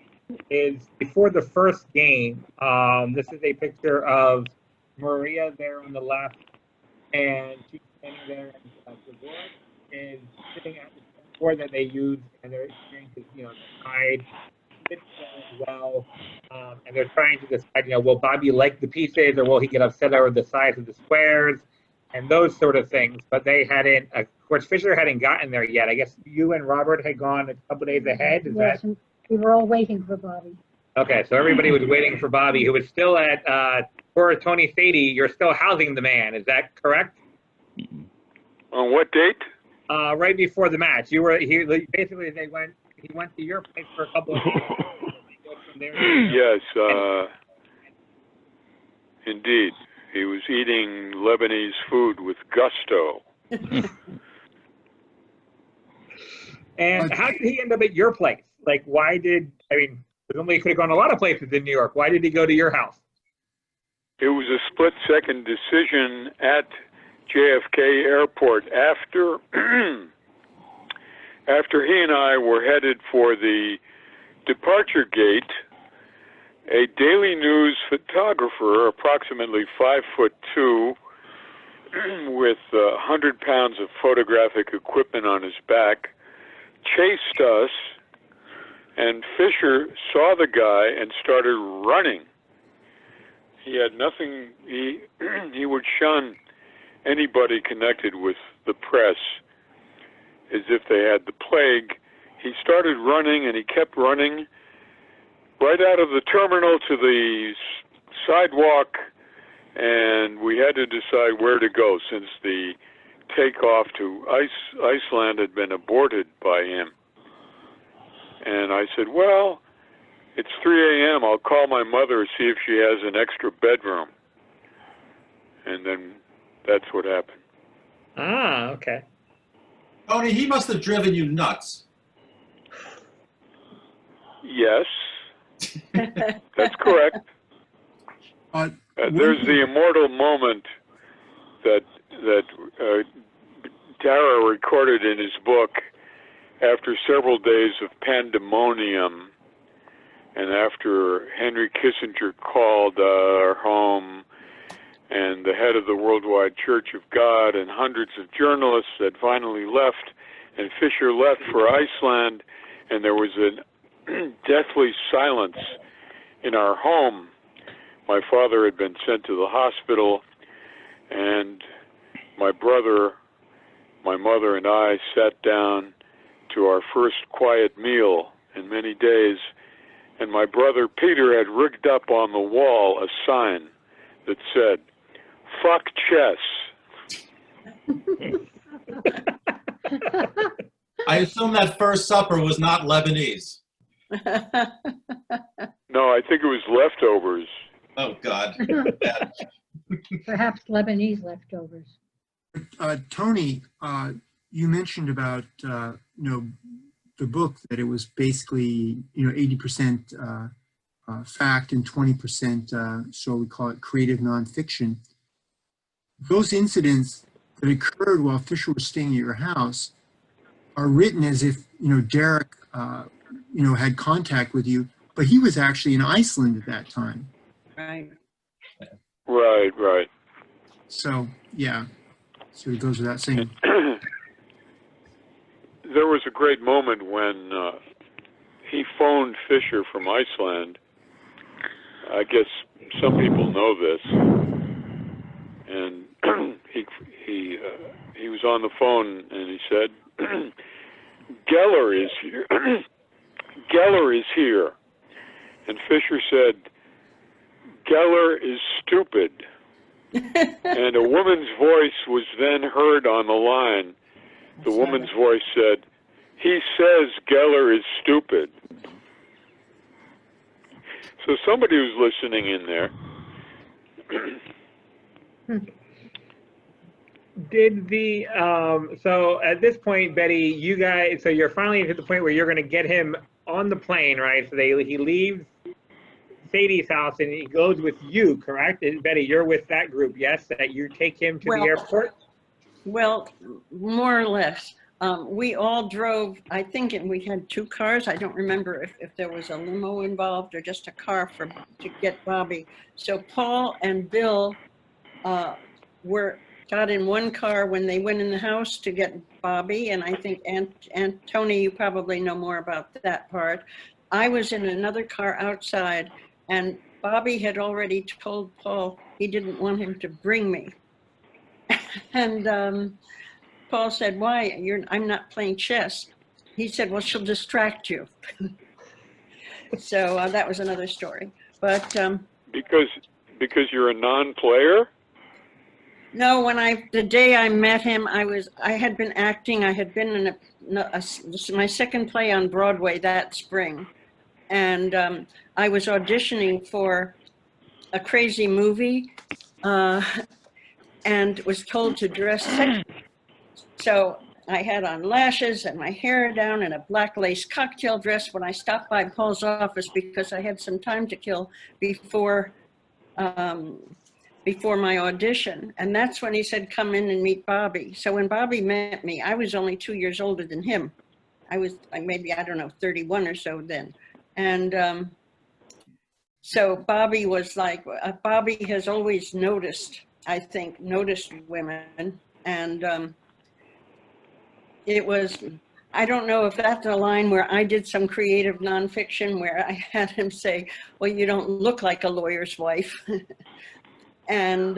Speaker 7: is before the first game. This is a picture of Maria there on the left, and she's standing there, and Dolores is sitting at the board that they use, and they're trying to, decide as well, and they're trying to decide, will Bobby like the pieces, or will he get upset over the size of the squares, and those sort of things. But they hadn't, of course, Fisher hadn't gotten there yet. I guess you and Robert had gone a couple days ahead. Is
Speaker 6: Yes,
Speaker 7: that?
Speaker 6: and we were all waiting for Bobby.
Speaker 7: Okay, so everybody was waiting for Bobby, who was still at, for Tony Sadie, you're still housing the man. Is that correct?
Speaker 2: On what date?
Speaker 7: Right before the match. You were here. Basically, he went to your place for a couple of days.
Speaker 2: Yes, indeed. He was eating Lebanese food with gusto.
Speaker 7: And how did he end up at your place? Like, presumably he could have gone a lot of places in New York. Why did he go to your house?
Speaker 2: It was a split-second decision at JFK Airport after after he and I were headed for the departure gate. A Daily News photographer, approximately 5'2", with 100 pounds of photographic equipment on his back, chased us, and Fisher saw the guy and started running. He had nothing, he would shun anybody connected with the press as if they had the plague. He started running, and he kept running right out of the terminal to the sidewalk, and we had to decide where to go since the takeoff to Iceland had been aborted by him. And I said, well, it's 3 a.m. I'll call my mother, see if she has an extra bedroom. And then that's what happened.
Speaker 7: Ah, okay.
Speaker 5: Tony, he must have driven you nuts.
Speaker 2: Yes, that's correct. There's the immortal moment that Dara recorded in his book after several days of pandemonium, and after Henry Kissinger called our home, and the head of the Worldwide Church of God, and hundreds of journalists that finally left, and Fisher left for Iceland, and there was a deathly silence in our home. My father had been sent to the hospital, and my brother, my mother, and I sat down to our first quiet meal in many days, and my brother Peter had rigged up on the wall a sign that said, "Fuck chess."
Speaker 5: I assume that first supper was not Lebanese.
Speaker 2: No, I think it was leftovers.
Speaker 5: Oh, God.
Speaker 6: Perhaps Lebanese leftovers.
Speaker 1: Tony, you mentioned about the book, that it was basically 80% fact and 20%, so we call it creative nonfiction. Those incidents that occurred while Fisher was staying at your house are written as if Derek had contact with you, but he was actually in Iceland at that time.
Speaker 3: Right.
Speaker 2: Right.
Speaker 1: So yeah, so it goes without saying.
Speaker 2: There was a great moment when he phoned Fisher from Iceland. I guess some people know this, and he was on the phone, and he said, "Geller is here." Geller is here. And Fisher said, "Geller is stupid." And a woman's voice was then heard on the line. The woman's voice said, "He says Geller is stupid." So somebody was listening in there.
Speaker 7: So at this point, Betty, you guys, so you're finally to the point where you're going to get him on the plane, right? So he leaves Sadie's house and he goes with you, correct? And Betty, you're with that group, yes? That you take him to the
Speaker 3: Well-
Speaker 7: airport?
Speaker 3: Well, more or less. We all drove, I think, and we had two cars. I don't remember if there was a limo involved or just a car to get Bobby. So Paul and Bill got in one car when they went in the house to get Bobby. And I think, and Tony, you probably know more about that part. I was in another car outside, and Bobby had already told Paul he didn't want him to bring me. And Paul said, why? I'm not playing chess. He said, well, she'll distract you. So that was another story. But
Speaker 2: because you're a non-player?
Speaker 3: no, the day I met him, I had been acting. I had been in my second play on Broadway that spring. And I was auditioning for a crazy movie and was told to dress sexy. So I had on lashes and my hair down and a black lace cocktail dress when I stopped by Paul's office because I had some time to kill before my audition. And that's when he said, come in and meet Bobby. So when Bobby met me, I was only 2 years older than him. I was maybe, I don't know, 31 or so then. And so Bobby was like, Bobby has always noticed women. And it was, I don't know if that's a line where I did some creative nonfiction where I had him say, well, you don't look like a lawyer's wife. And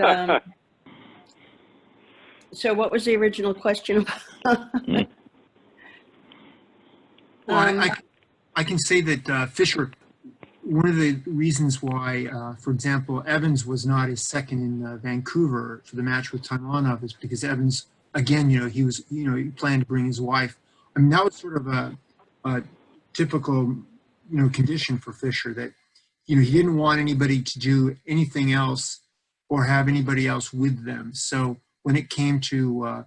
Speaker 3: so what was the original question?
Speaker 1: Well, I can say that Fisher, one of the reasons why, for example, Evans was not his second in Vancouver for the match with Taimanov is because Evans, again, he planned to bring his wife. I mean, that was sort of a typical, condition for Fisher that, he didn't want anybody to do anything else or have anybody else with them. So when it came to,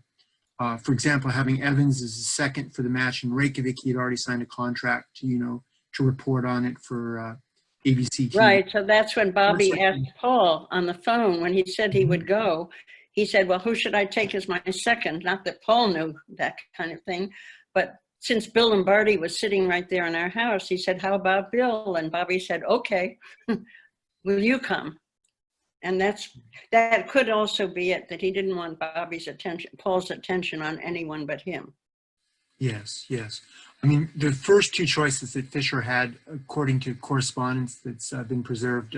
Speaker 1: for example, having Evans as a second for the match in Reykjavik, he had already signed a contract to report on it for ABC TV.
Speaker 3: Right, so that's when Bobby asked Paul on the phone when he said he would go. He said, well, who should I take as my second? Not that Paul knew that kind of thing, but since Bill Lombardi was sitting right there in our house, he said, how about Bill? And Bobby said, okay, will you come? And that could also be it, that he didn't want Paul's attention on anyone but him.
Speaker 1: Yes. I mean, the first two choices that Fisher had, according to correspondence that's been preserved,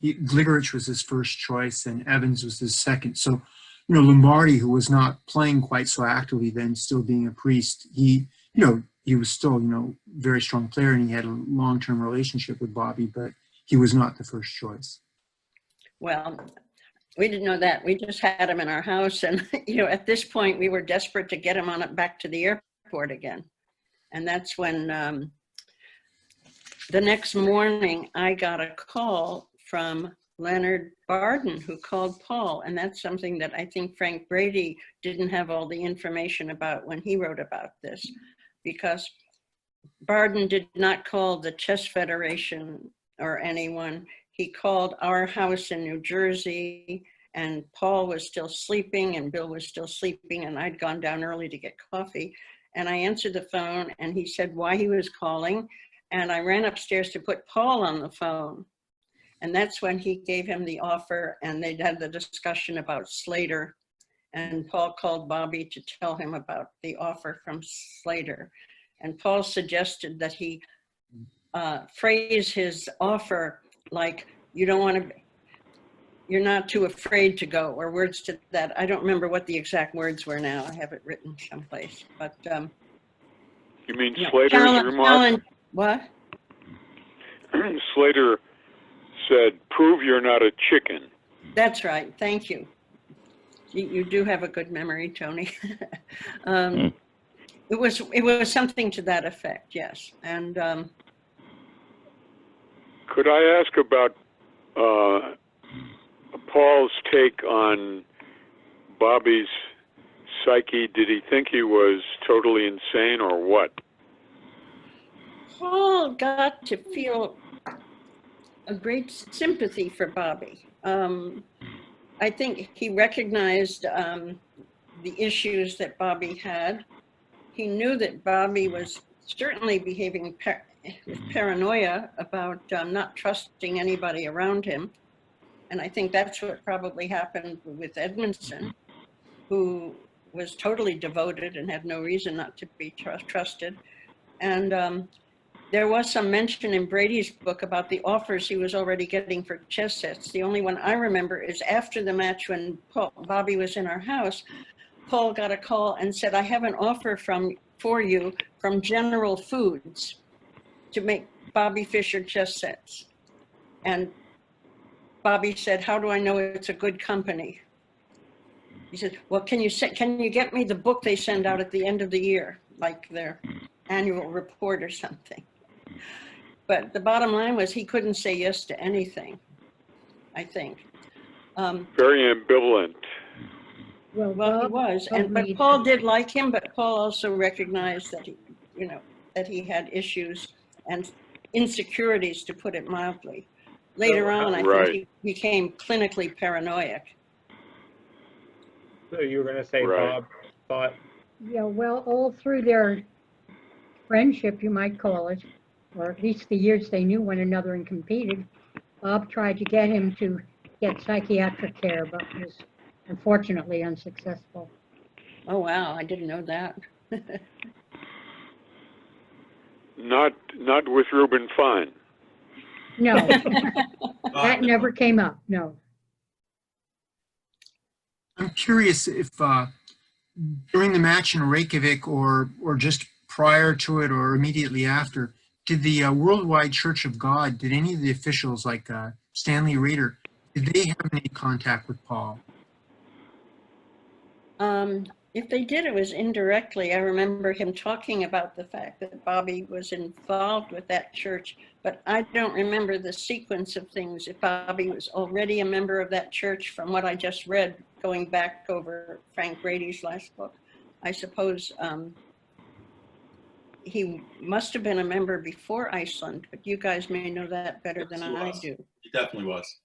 Speaker 1: Gligorich was his first choice and Evans was his second. So, Lombardi, who was not playing quite so actively then, still being a priest, he was still, very strong player and he had a long-term relationship with Bobby, but he was not the first choice.
Speaker 3: Well, we didn't know that. We just had him in our house. And, at this point, we were desperate to get him back to the airport again. And that's when the next morning I got a call from Leonard Barden, who called Paul. And that's something that I think Frank Brady didn't have all the information about when he wrote about this, because Barden did not call the Chess Federation or anyone. He called our house in New Jersey, and Paul was still sleeping and Bill was still sleeping, and I'd gone down early to get coffee. And I answered the phone and he said why he was calling. And I ran upstairs to put Paul on the phone. And that's when he gave him the offer and they'd had the discussion about Slater. And Paul called Bobby to tell him about the offer from Slater. And Paul suggested that he phrase his offer like, you're not too afraid to go, or words to that. I don't remember what the exact words were now. I have it written someplace, but.
Speaker 2: You mean Slater's remark?
Speaker 3: What?
Speaker 2: Slater said, prove you're not a chicken.
Speaker 3: That's right, thank you. You do have a good memory, Tony. It was something to that effect, yes. And
Speaker 2: could I ask about Paul's take on Bobby's psyche? Did he think he was totally insane or what?
Speaker 3: Paul got to feel a great sympathy for Bobby. I think he recognized the issues that Bobby had. He knew that Bobby was certainly behaving with paranoia about not trusting anybody around him. And I think that's what probably happened with Edmondson, who was totally devoted and had no reason not to be trusted. And there was some mention in Brady's book about the offers he was already getting for chess sets. The only one I remember is after the match when Bobby was in our house, Paul got a call and said, I have an offer for you from General Foods to make Bobby Fischer chess sets. And Bobby said, how do I know it's a good company? He said, well, can you get me the book they send out at the end of the year, like their annual report or something? But the bottom line was he couldn't say yes to anything, I think.
Speaker 2: Very ambivalent.
Speaker 3: Well, he
Speaker 6: Bob
Speaker 3: was,
Speaker 6: told
Speaker 3: but
Speaker 6: me
Speaker 3: Paul
Speaker 6: that-
Speaker 3: did like him, but Paul also recognized that that he had issues and insecurities, to put it mildly. Later on, I
Speaker 2: Right.
Speaker 3: think he became clinically paranoid.
Speaker 7: So you were gonna say,
Speaker 2: Right.
Speaker 7: Bob thought,
Speaker 6: Yeah, well, all through their friendship, you might call it, or at least the years they knew one another and competed, Bob tried to get him to get psychiatric care, but was unfortunately unsuccessful.
Speaker 3: Oh, wow, I didn't know that.
Speaker 2: Not with Reuben Fine.
Speaker 6: No, that never came up, no.
Speaker 1: I'm curious if during the match in Reykjavik or just prior to it or immediately after, did the Worldwide Church of God, did any of the officials like Stanley Rader, did they have any contact with Paul?
Speaker 3: If they did, it was indirectly. I remember him talking about the fact that Bobby was involved with that church, but I don't remember the sequence of things. If Bobby was already a member of that church, from what I just read, going back over Frank Brady's last book, I suppose he must have been a member before Iceland, but you guys may know that better than
Speaker 5: Yes, he
Speaker 3: I
Speaker 5: was.
Speaker 3: do.
Speaker 5: He definitely was.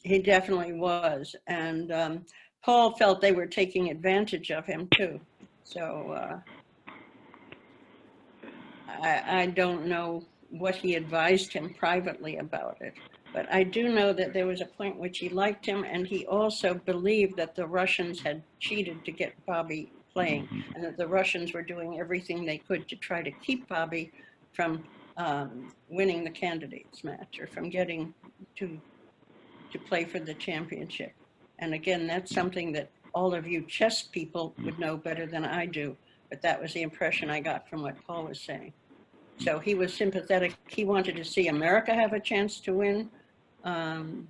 Speaker 3: He definitely was. And Paul felt they were taking advantage of him too. So I don't know what he advised him privately about it, but I do know that there was a point which he liked him, and he also believed that the Russians had cheated to get Bobby playing, and that the Russians were doing everything they could to try to keep Bobby from winning the candidates match or from getting to play for the championship. And again, that's something that all of you chess people would know better than I do, but that was the impression I got from what Paul was saying. So he was sympathetic. He wanted to see America have a chance to win. And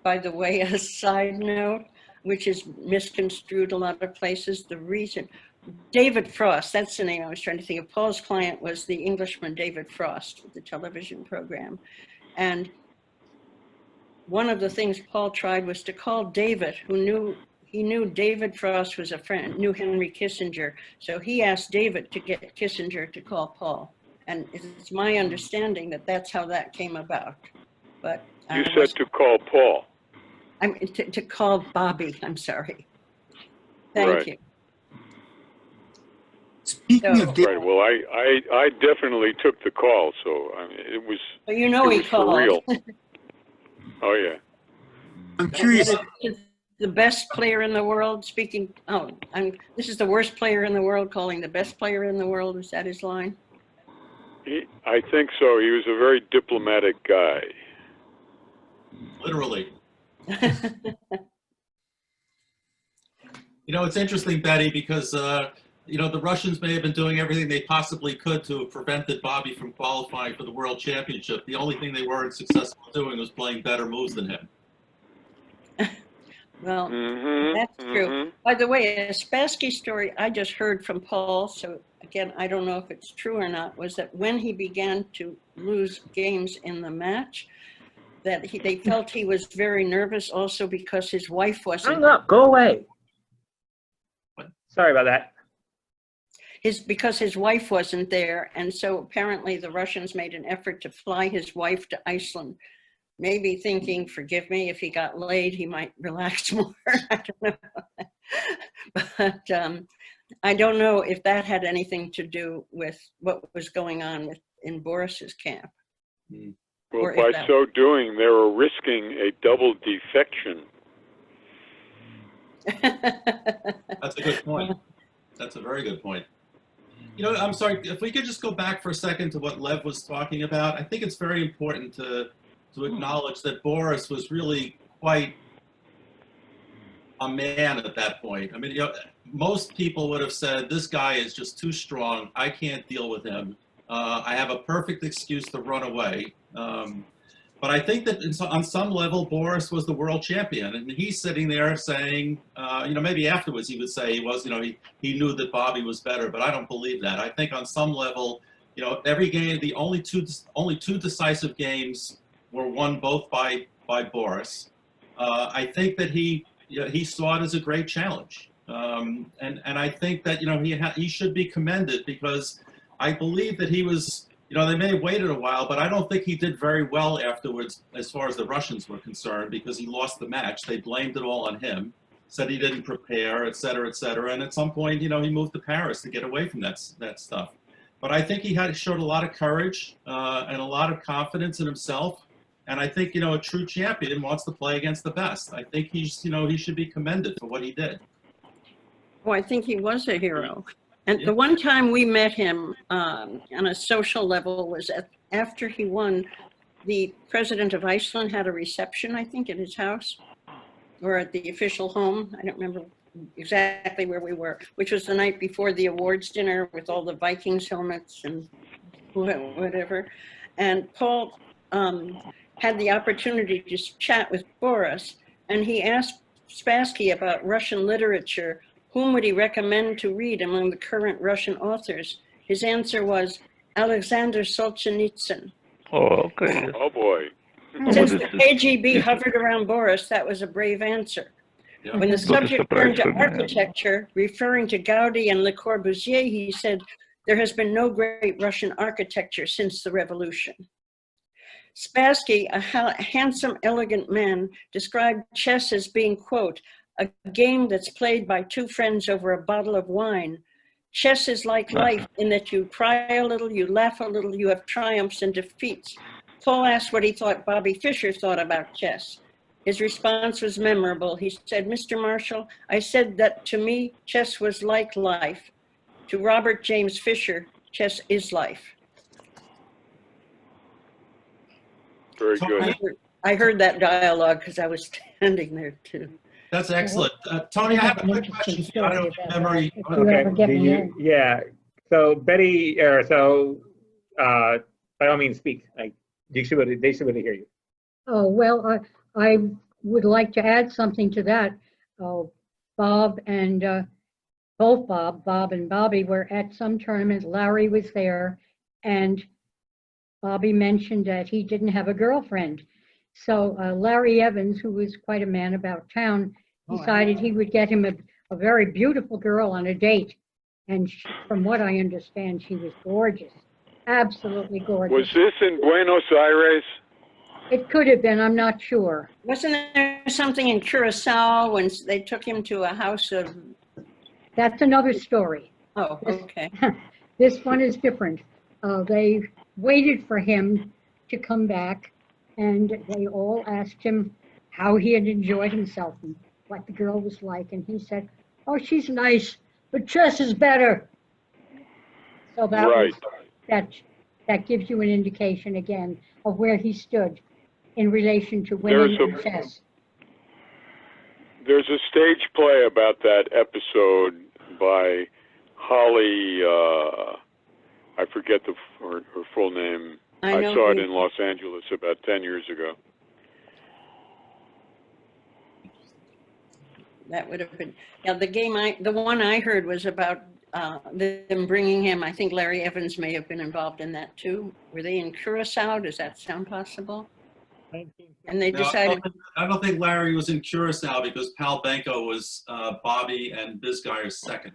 Speaker 3: by the way, a side note, which is misconstrued a lot of places, the reason, David Frost, that's the name I was trying to think of. Paul's client was the Englishman David Frost with the television program. And one of the things Paul tried was to call David, he knew David Frost was a friend, knew Henry Kissinger. So he asked David to get Kissinger to call Paul. And it's my understanding that that's how that came about. But
Speaker 2: You said to call Paul.
Speaker 3: I mean, to call Bobby, I'm sorry. Thank
Speaker 2: Right.
Speaker 3: you.
Speaker 1: Speaking
Speaker 3: So-
Speaker 1: of David,
Speaker 2: Right. Well, I definitely took the call, so I mean, it was
Speaker 3: But you know
Speaker 2: it
Speaker 3: he
Speaker 2: was for
Speaker 3: called.
Speaker 2: real. Oh yeah.
Speaker 1: I'm curious,
Speaker 3: The best player in the world speaking, this is the worst player in the world calling the best player in the world. Is that his line?
Speaker 2: I think so. He was a very diplomatic guy.
Speaker 5: Literally. You know, it's interesting, Betty, because, you know, the Russians may have been doing everything they possibly could to have prevented Bobby from qualifying for the World Championship. The only thing they weren't successful doing was playing better moves than him.
Speaker 3: Well,
Speaker 2: Mm-hmm.
Speaker 3: that's true. By the way, a Spassky story I just heard from Paul, so again, I don't know if it's true or not, was that when he began to lose games in the match, that they felt he was very nervous also because his wife wasn't.
Speaker 7: hang up, go away. Sorry about that.
Speaker 3: because his wife wasn't there. And so apparently the Russians made an effort to fly his wife to Iceland, maybe thinking, forgive me, if he got laid, he might relax more. I don't know. But I don't know if that had anything to do with what was going on in Boris's camp.
Speaker 2: Well, by so doing, they were risking a double defection.
Speaker 5: That's a good point. That's a very good point. You know, I'm sorry, if we could just go back for a second to what Lev was talking about, I think it's very important to acknowledge that Boris was really quite a man at that point. I mean, you know, most people would have said, this guy is just too strong. I can't deal with him. I have a perfect excuse to run away. But I think that on some level, Boris was the world champion. And he's sitting there saying, you know, maybe afterwards he would say he was, you know, he knew that Bobby was better, but I don't believe that. I think on some level, you know, every game, the only two decisive games were won both by Boris. I think that he saw it as a great challenge. And I think that, you know, he should be commended, because I believe that he was, you know, they may have waited a while, but I don't think he did very well afterwards as far as the Russians were concerned, because he lost the match. They blamed it all on him, said he didn't prepare, et cetera, et cetera. And at some point, you know, he moved to Paris to get away from that stuff. But I think he showed a lot of courage and a lot of confidence in himself. And I think, you know, a true champion wants to play against the best. I think he's, you know, he should be commended for what he did.
Speaker 3: Well, I think he was a hero. And the one time we met him on a social level was after he won. The president of Iceland had a reception, I think, at his house or at the official home. I don't remember exactly where we were, which was the night before the awards dinner with all the Vikings helmets and whatever. And Paul had the opportunity to chat with Boris, and he asked Spassky about Russian literature. Whom would he recommend to read among the current Russian authors? His answer was Alexander Solzhenitsyn.
Speaker 4: Oh, okay.
Speaker 2: Oh, boy.
Speaker 3: Since the KGB hovered around Boris, that was a brave answer.
Speaker 5: Yeah.
Speaker 3: When the subject turned to
Speaker 4: for me.
Speaker 3: architecture, referring to Gaudi and Le Corbusier, he said, there has been no great Russian architecture since the revolution. Spassky, a handsome, elegant man, described chess as being, quote, a game that's played by two friends over a bottle of wine. Chess is like life in that you cry a little, you laugh a little, you have triumphs and defeats. Paul asked what he thought Bobby Fischer thought about chess. His response was memorable. He said, Mr. Marshall, I said that to me, chess was like life. To Robert James Fischer, chess is life.
Speaker 2: Very good.
Speaker 3: I heard that dialogue because I was standing there too.
Speaker 5: That's excellent. Tony, I have a quick question for you. I don't know if memory.
Speaker 6: If you ever get me in.
Speaker 7: Yeah. So Betty, by all means, speak. Like they should be able to hear you.
Speaker 6: Oh, well, I would like to add something to that. Bob and both Bob and Bobby were at some tournament. Larry was there, and Bobby mentioned that he didn't have a girlfriend. So Larry Evans, who was quite a man about town, decided he would get him a very beautiful girl on a date. And from what I understand, she was gorgeous, absolutely gorgeous.
Speaker 2: Was this in Buenos Aires?
Speaker 6: It could have been, I'm not sure.
Speaker 3: Wasn't there something in Curacao when they took him to a house of...
Speaker 6: That's another story.
Speaker 3: Oh, okay.
Speaker 6: This one is different. They waited for him to come back, and they all asked him how he had enjoyed himself and what the girl was like. And he said, oh, she's nice, but chess is better. So that
Speaker 2: Right.
Speaker 6: that gives you an indication again of where he stood in relation to winning in chess.
Speaker 2: There's a stage play about that episode by Holly, I forget her full name. I saw it in Los Angeles about 10 years ago.
Speaker 3: That would have been, yeah, the one I heard was about them bringing him. I think Larry Evans may have been involved in that too. Were they in Curacao? Does that sound possible? And they decided.
Speaker 5: No, I don't think Larry was in Curacao because Pal Benko was Bobby and Bisguyer's second.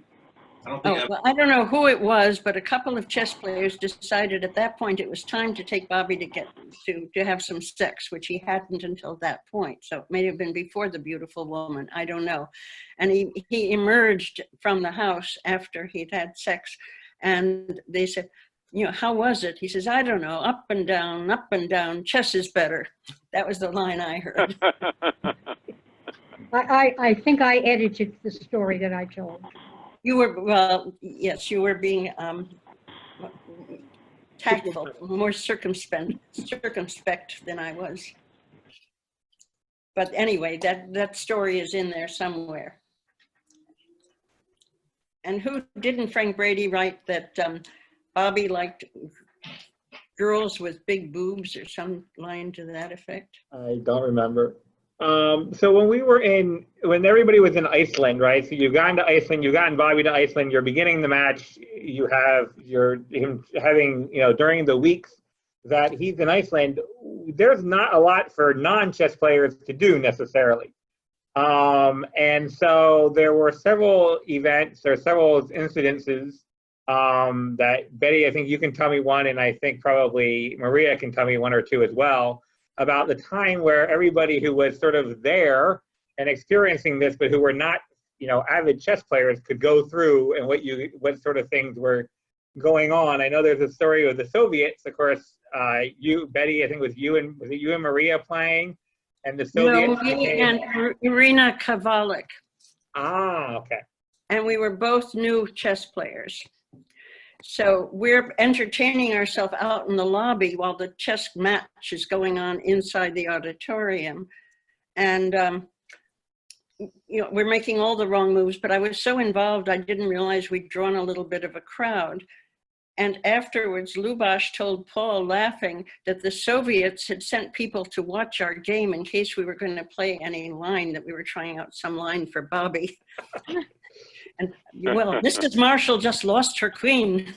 Speaker 5: I don't think
Speaker 3: Oh, well, I don't know who it was, but a couple of chess players decided at that point it was time to take Bobby to have some sex, which he hadn't until that point. So it may have been before the beautiful woman. I don't know. And he emerged from the house after he'd had sex, and they said, you know, how was it? He says, I don't know, up and down, chess is better. That was the line I heard.
Speaker 6: I think I edited the story that I told.
Speaker 3: You were, well, yes, you were being tactful, more circumspect than I was. But anyway, that story is in there somewhere. And who didn't Frank Brady write that Bobby liked girls with big boobs or some line to that effect?
Speaker 7: I don't remember. So when everybody was in Iceland, right? So you've gotten to Iceland, you've gotten Bobby to Iceland, you're beginning the match, you're him having, you know, during the weeks that he's in Iceland, there's not a lot for non-chess players to do necessarily. And so there were several events or several incidences that Betty, I think you can tell me one, and I think probably Maria can tell me one or two as well, about the time where everybody who was sort of there and experiencing this, but who were not, you know, avid chess players could go through and what sort of things were going on. I know there's a story with the Soviets, of course, you, Betty, I think was it you and Maria playing? And the Soviets
Speaker 3: No, me and Irina Kavalik.
Speaker 7: Ah, okay.
Speaker 3: And we were both new chess players. So we're entertaining ourselves out in the lobby while the chess match is going on inside the auditorium. And, you know, we're making all the wrong moves, but I was so involved, I didn't realize we'd drawn a little bit of a crowd. And afterwards, Lubash told Paul, laughing, that the Soviets had sent people to watch our game in case we were going to play any line, that we were trying out some line for Bobby. And, well, Mrs. Marshall just lost her queen.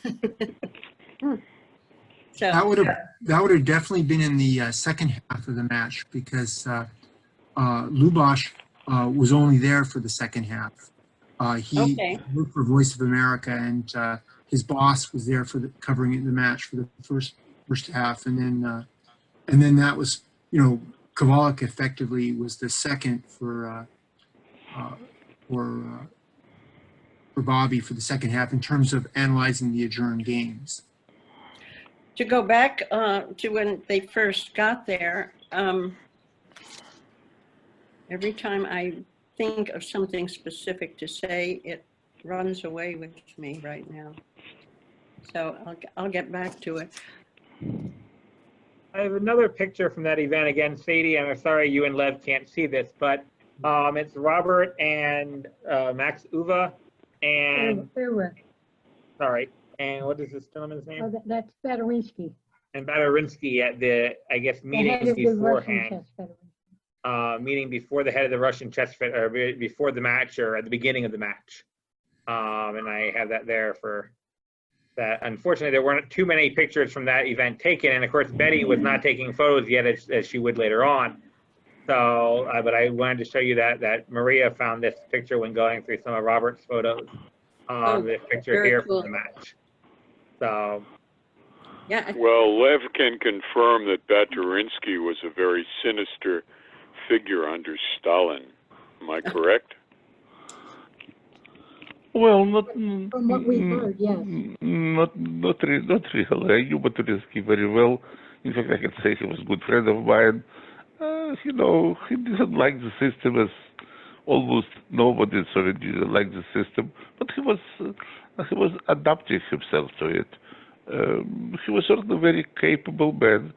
Speaker 3: So
Speaker 1: That would have definitely been in the second half of the match, because Lubash was only there for the second half. He worked for Voice of America, and his boss was there for covering the match for the first half, and then that was, you know, Kavalik effectively was the second for Bobby for the second half in terms of analyzing the adjourned games.
Speaker 3: to go back to when they first got there, every time I think of something specific to say, it runs away with me right now. So I'll get back to it.
Speaker 7: I have another picture from that event. Again, Sadie, I'm sorry you and Lev can't see this, but it's Robert and Max Uva and, sorry, and what is this gentleman's name?
Speaker 6: Oh, that's Baderinsky.
Speaker 7: And Baderinsky at the, I guess, meeting beforehand. Meeting before the head of the Russian chess, or before the match, or at the beginning of the match. And I have that there for that. Unfortunately, there weren't too many pictures from that event taken. And of course, Betty was not taking photos yet, as she would later on. So, but I wanted to show you that Maria found this picture when going through some of Robert's photos. This picture here
Speaker 3: cool.
Speaker 7: from the match. So.
Speaker 3: Yeah.
Speaker 2: Well, Lev can confirm that Baderinsky was a very sinister figure under Stalin. Am I correct?
Speaker 4: Well, not
Speaker 6: From what we heard, yes.
Speaker 4: not really. I knew Baderinsky very well. In fact, I can say he was a good friend of mine. You know, he didn't like the system, as almost nobody in Soviet Union liked the system, but he was adapting himself to it. He was certainly a very capable man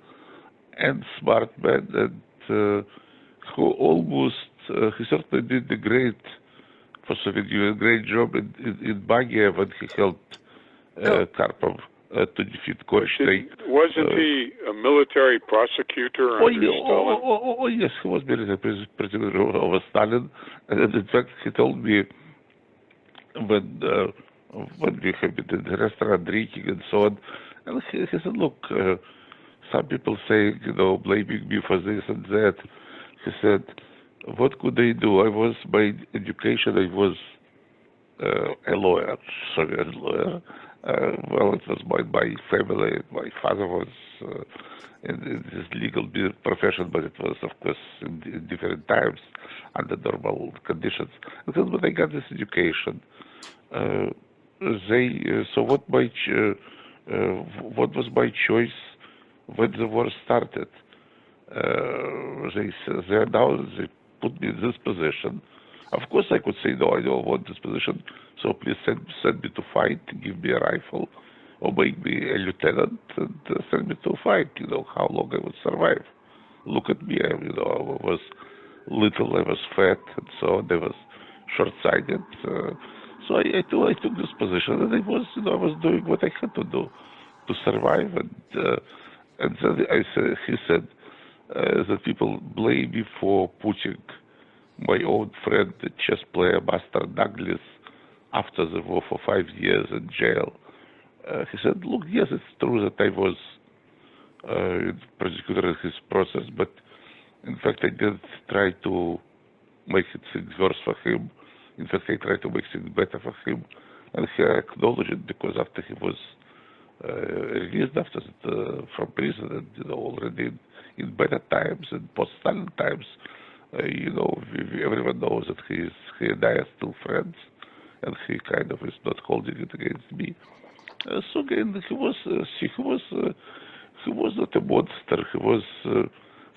Speaker 4: and smart man, and who almost he certainly did a great for Soviet Union, great job in Bagia when he helped Karpov to defeat Korchnay.
Speaker 2: Wasn't he a military prosecutor under Stalin?
Speaker 4: Oh, yes, he was military prosecutor over Stalin. And in fact, he told me when we have been in the restaurant drinking and so on, and he said, look, some people say, you know, blaming me for this and that. He said, what could I do? By education, I was a lawyer, Soviet lawyer. Well, it was my family. My father was in this legal profession, but it was, of course, in different times, under normal conditions. And then when I got this education, so what was my choice when the war started? They put me in this position. Of course, I could say, no, I don't want this position, so please send me to fight, give me a rifle, or make me a lieutenant, and send me to fight, how long I would survive. Look at me, I was little, I was fat, and so on, I was short-sighted. So I took this position, and I was doing what I had to do to survive, and then he said that people blame me for putting my own friend, the chess player Master Douglas, after the war for 5 years in jail. He said, look, yes, it's true that I was prosecutor in his process, but in fact I didn't try to make things worse for him. In fact, I tried to make things better for him, and he acknowledged it, because after he was released from prison, and already in better times and post-Stalin times, everyone knows that he and I are still friends, and he kind of is not holding it against me. So again, he was not a monster. He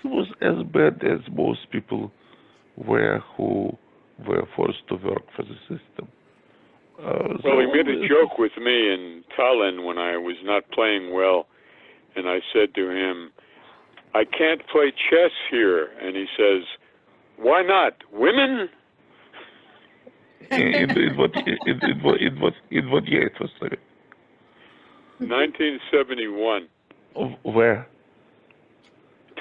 Speaker 4: was as bad as most people were who were forced to work for the system.
Speaker 2: Well, he made a joke with me in Tallinn when I was not playing well, and I said to him, I can't play chess here. And he says, why not? Women?
Speaker 4: In what year it was? Sorry.
Speaker 2: 1971.
Speaker 4: Where?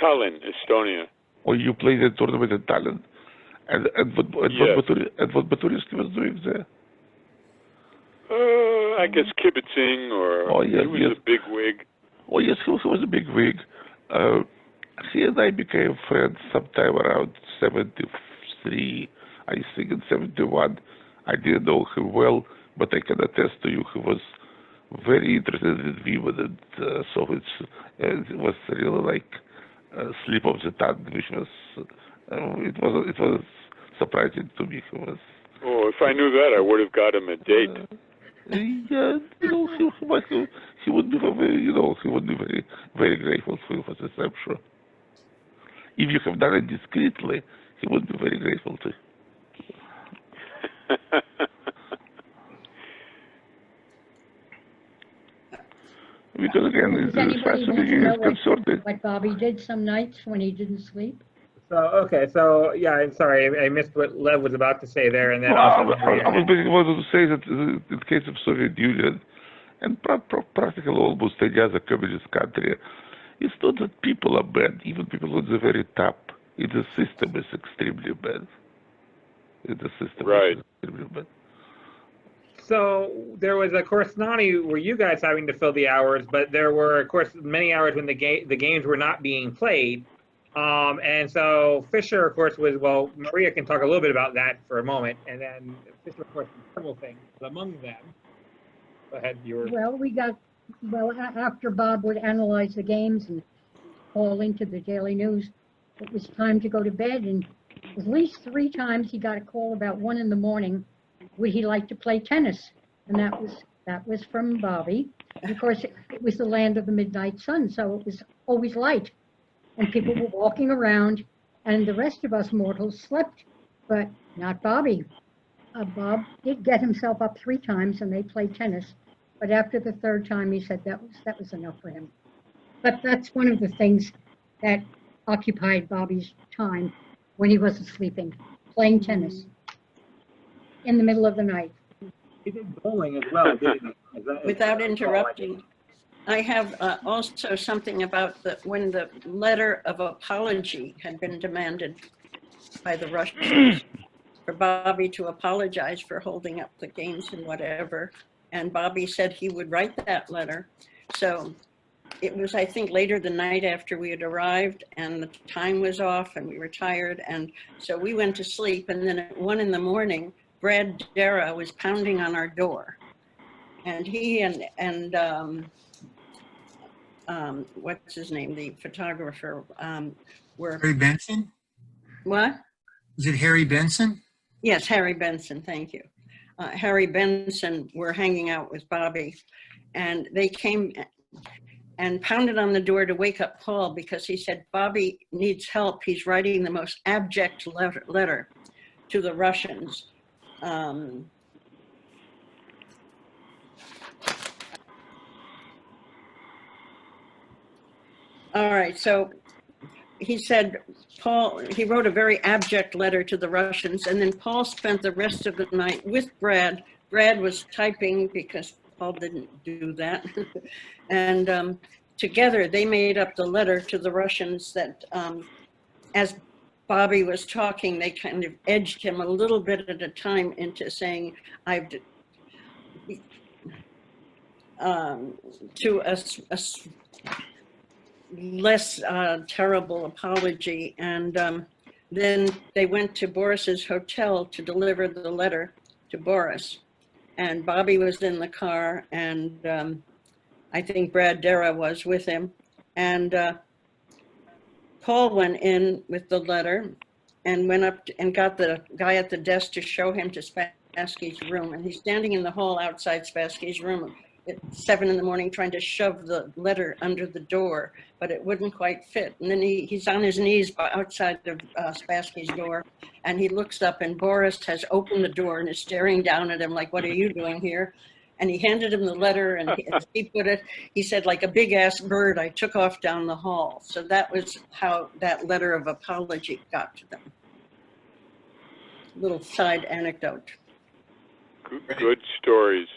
Speaker 2: Tallinn, Estonia.
Speaker 4: Oh, you played a tournament in Tallinn? And what Baturinski was doing there?
Speaker 2: I guess kibitzing, or he was a big wig.
Speaker 4: Oh, yes, he was a big wig. He and I became friends sometime around 73, I think, in 71. I didn't know him well, but I can attest to you he was very interested in women, and so it was really like a slip of the tongue, which was it was surprising to me. He was.
Speaker 2: Oh, if I knew that, I would have got him a date.
Speaker 4: Yeah, he would be very, very grateful for this, I'm sure. If you have done it discreetly, he would be very grateful to you. Because again, it's fascinating and concerning.
Speaker 6: What Bobby did some nights when he didn't sleep?
Speaker 7: So yeah, I'm sorry, I missed what Lev was about to say there, and then
Speaker 4: I was basically wanted to say that in the case of Soviet Union and practically almost any other communist country, it's not that people are bad, even people on the very top. The system is extremely bad. The system is extremely bad.
Speaker 7: So there was, of course, not only were you guys having to fill the hours, but there were, of course, many hours when the games were not being played. And so Fischer, of course, well, Maria can talk a little bit about that for a moment. And then Fischer, of course, did several things. Among them, go ahead,
Speaker 6: Well, after Bob would analyze the games and call into the Daily News, it was time to go to bed. And at least 3 times he got a call about 1 in the morning. Would he like to play tennis? And that was from Bobby. And of course, it was the land of the midnight sun, so it was always light. And people were walking around, and the rest of us mortals slept, but not Bobby. Bob did get himself up 3 times, and they played tennis. But after the 3rd time, he said that was enough for him. But that's one of the things that occupied Bobby's time when he wasn't sleeping, playing tennis in the middle of the night.
Speaker 7: He did bowling as well, didn't he?
Speaker 3: Without interrupting, I have also something about when the letter of apology had been demanded by the Russians for Bobby to apologize for holding up the games and whatever. And Bobby said he would write that letter. So it was, I think, later the night after we had arrived, and the time was off and we were tired. And so we went to sleep. And then at 1 in the morning, Brad Dara was pounding on our door, and he and what's his name, the photographer, were
Speaker 1: Harry Benson?
Speaker 3: what?
Speaker 1: Is it Harry Benson?
Speaker 3: Yes, Harry Benson. Thank you. Harry Benson were hanging out with Bobby, and they came and pounded on the door to wake up Paul because he said Bobby needs help. He's writing the most abject letter to the Russians. All right, so he said, he wrote a very abject letter to the Russians, and then Paul spent the rest of the night with Brad. Brad was typing because Paul didn't do that. And together they made up the letter to the Russians that as Bobby was talking, they kind of edged him a little bit at a time into saying, to a less terrible apology. And then they went to Boris's hotel to deliver the letter to Boris. And Bobby was in the car, and I think Brad Dara was with him. And Paul went in with the letter and went up and got the guy at the desk to show him to Spassky's room. And he's standing in the hall outside Spassky's room at 7 in the morning trying to shove the letter under the door, but it wouldn't quite fit. And then he's on his knees outside of Spassky's door, and he looks up, and Boris has opened the door and is staring down at him like, "What are you doing here?" And he handed him the letter, and as he put it, he said, "Like a big ass bird, I took off down the hall." So that was how that letter of apology got to them. Little side anecdote.
Speaker 2: Good stories.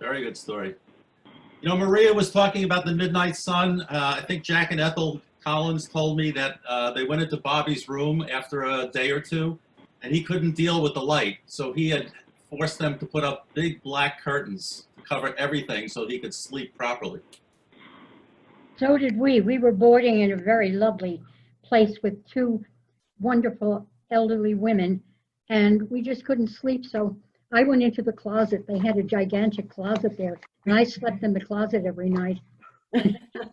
Speaker 5: Very good story. You know, Maria was talking about the Midnight Sun. I think Jack and Ethel Collins told me that they went into Bobby's room after a day or two, and he couldn't deal with the light. So he had forced them to put up big black curtains to cover everything so he could sleep properly.
Speaker 6: So did we. We were boarding in a very lovely place with two wonderful elderly women, and we just couldn't sleep. So I went into the closet. They had a gigantic closet there, and I slept in the closet every night.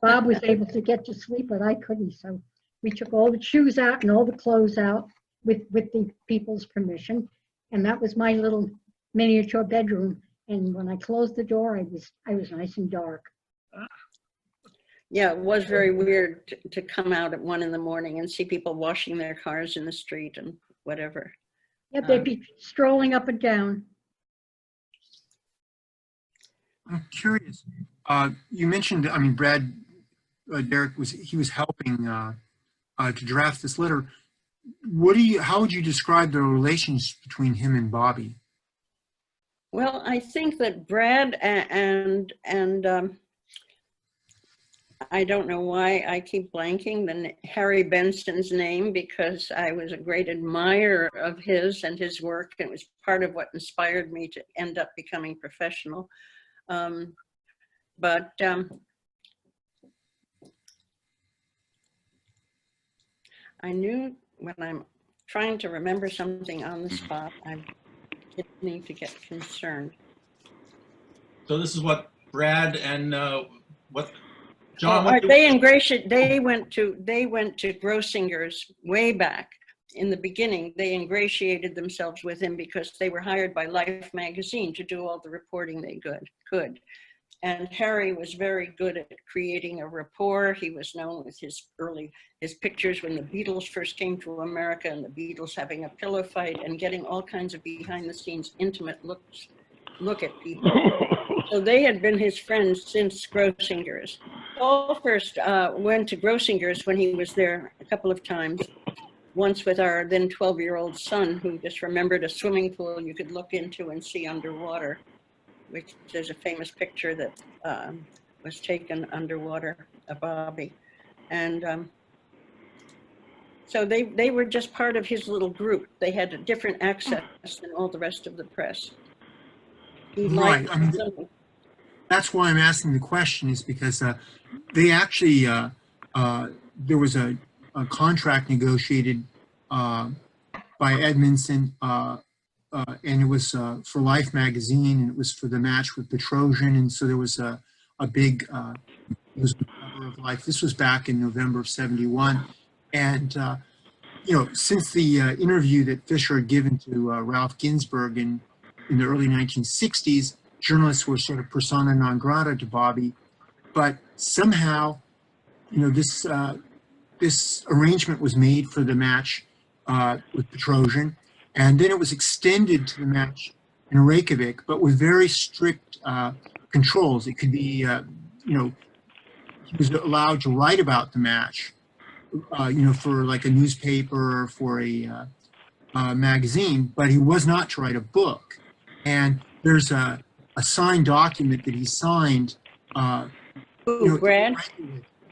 Speaker 6: Bob was able to get to sleep, but I couldn't. So we took all the shoes out and all the clothes out with the people's permission, and that was my little miniature bedroom. And when I closed the door, I was nice and dark.
Speaker 3: Yeah, it was very weird to come out at 1 in the morning and see people washing their cars in the street and whatever.
Speaker 6: Yeah, they'd be strolling up and down.
Speaker 1: I'm curious. You mentioned, I mean, Brad Derek he was helping to draft this letter. How would you describe the relations between him and Bobby?
Speaker 3: Well, I think that Brad and I don't know why I keep blanking Harry Benson's name, because I was a great admirer of his and his work. It was part of what inspired me to end up becoming professional. But I knew when I'm trying to remember something on the spot, I need to get concerned.
Speaker 5: So this is what Brad and what John.
Speaker 3: They went to Grossinger's way back in the beginning. They ingratiated themselves with him because they were hired by Life magazine to do all the reporting they could. And Harry was very good at creating a rapport. He was known with his pictures when the Beatles first came to America, and the Beatles having a pillow fight and getting all kinds of behind the scenes intimate look at people. So they had been his friends since Grossinger's. Paul first went to Grossinger's when he was there a couple of times, once with our then 12-year-old son, who just remembered a swimming pool you could look into and see underwater, which there's a famous picture that was taken underwater of Bobby. And so they were just part of his little group. They had a different access than all the rest of the press.
Speaker 1: Right. I mean, that's why I'm asking the question, is because they actually, there was a contract negotiated by Edmondson and it was for Life magazine, and it was for the match with Petrosian, and so there was a big, it was the cover of Life. This was back in November of '71, and since the interview that Fischer had given to Ralph Ginsburg in the early 1960s, journalists were sort of persona non grata to Bobby, but somehow, this arrangement was made for the match with Petrosian, and then it was extended to the match in Reykjavik, but with very strict controls. It could be, he was allowed to write about the match, for like a newspaper or for a magazine, but he was not to write a book. And there's a signed document that he signed.
Speaker 3: Brad?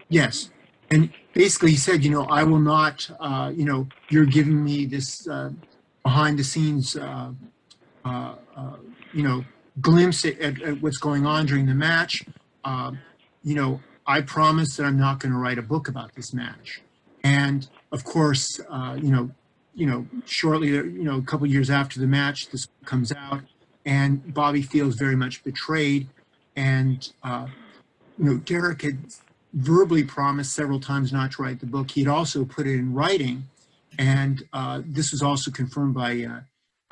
Speaker 1: Yes. And basically he said, I will not, you're giving me this behind the scenes, glimpse at what's going on during the match. I promise that I'm not going to write a book about this match. And of course, shortly, a couple years after the match, this comes out, and Bobby feels very much betrayed. And, Derek had verbally promised several times not to write the book. He'd also put it in writing. And this was also confirmed by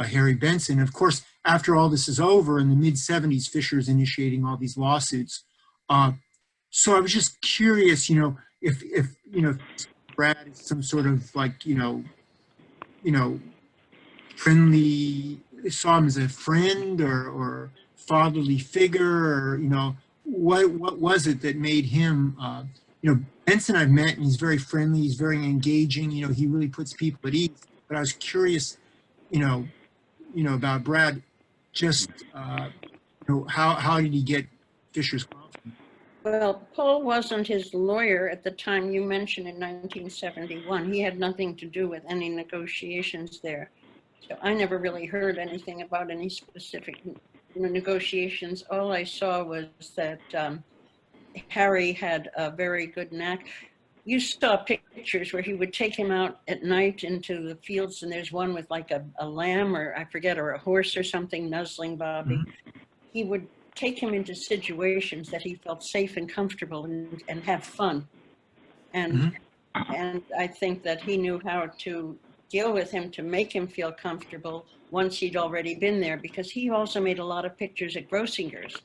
Speaker 1: Harry Benson. Of course, after all this is over, in the mid-'70s, Fischer's initiating all these lawsuits. So I was just curious, if Brad is some sort of friendly, saw him as a friend or fatherly figure, or what was it that made him? Benson I've met, and he's very friendly, he's very engaging. He really puts people at ease. But I was curious, about Brad. Just how did he get Fischer's confidence?
Speaker 3: Well, Paul wasn't his lawyer at the time you mentioned in 1971. He had nothing to do with any negotiations there. So I never really heard anything about any specific negotiations. All I saw was that Harry had a very good knack. You saw pictures where he would take him out at night into the fields, and there's one with like a lamb, or I forget, or a horse or something nuzzling Bobby. Mm-hmm. He would take him into situations that he felt safe and comfortable and have fun. And I think that he knew how to deal with him to make him feel comfortable once he'd already been there, because he also made a lot of pictures at Grossinger's.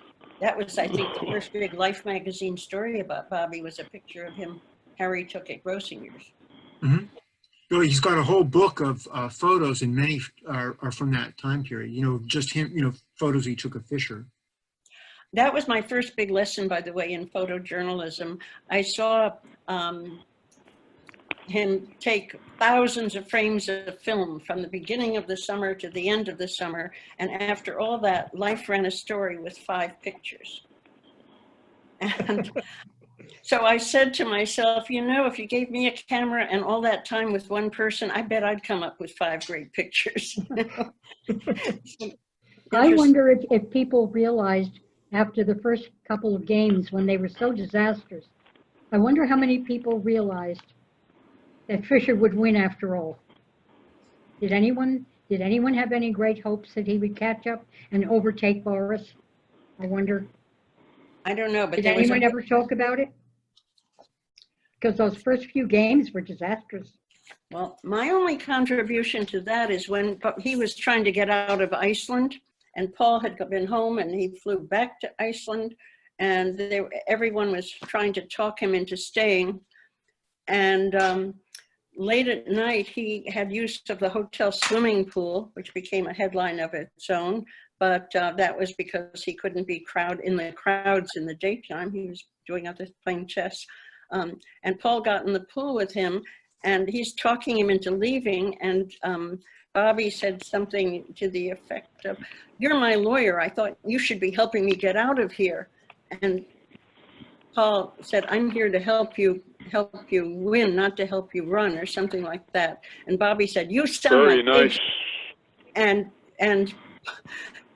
Speaker 3: That was, I think, the first big Life magazine story about Bobby was a picture of him Harry took at Grossinger's.
Speaker 1: Mm-hmm. Really, he's got a whole book of photos, and many are from that time period. Just him, photos he took of Fischer.
Speaker 3: That was my first big lesson, by the way, in photojournalism. I saw him take thousands of frames of film from the beginning of the summer to the end of the summer. And after all that, Life ran a story with 5 pictures. And so I said to myself, if you gave me a camera and all that time with one person, I bet I'd come up with 5 great pictures.
Speaker 6: I wonder if people realized after the first couple of games when they were so disastrous, I wonder how many people realized that Fischer would win after all. Did anyone have any great hopes that he would catch up and overtake Boris? I wonder.
Speaker 3: I don't know, but
Speaker 6: did anyone ever talk about it? Because those first few games were disastrous.
Speaker 3: Well, my only contribution to that is when he was trying to get out of Iceland, and Paul had been home, and he flew back to Iceland, and everyone was trying to talk him into staying. And late at night, he had use of the hotel swimming pool, which became a headline of its own. But that was because he couldn't be in the crowds in the daytime. He was playing chess. And Paul got in the pool with him, and he's talking him into leaving. And Bobby said something to the effect of, "You're my lawyer. I thought you should be helping me get out of here." And Paul said, "I'm here to help you win, not to help you run," or something like that. And Bobby said, "You sound
Speaker 2: very
Speaker 3: like
Speaker 2: nice."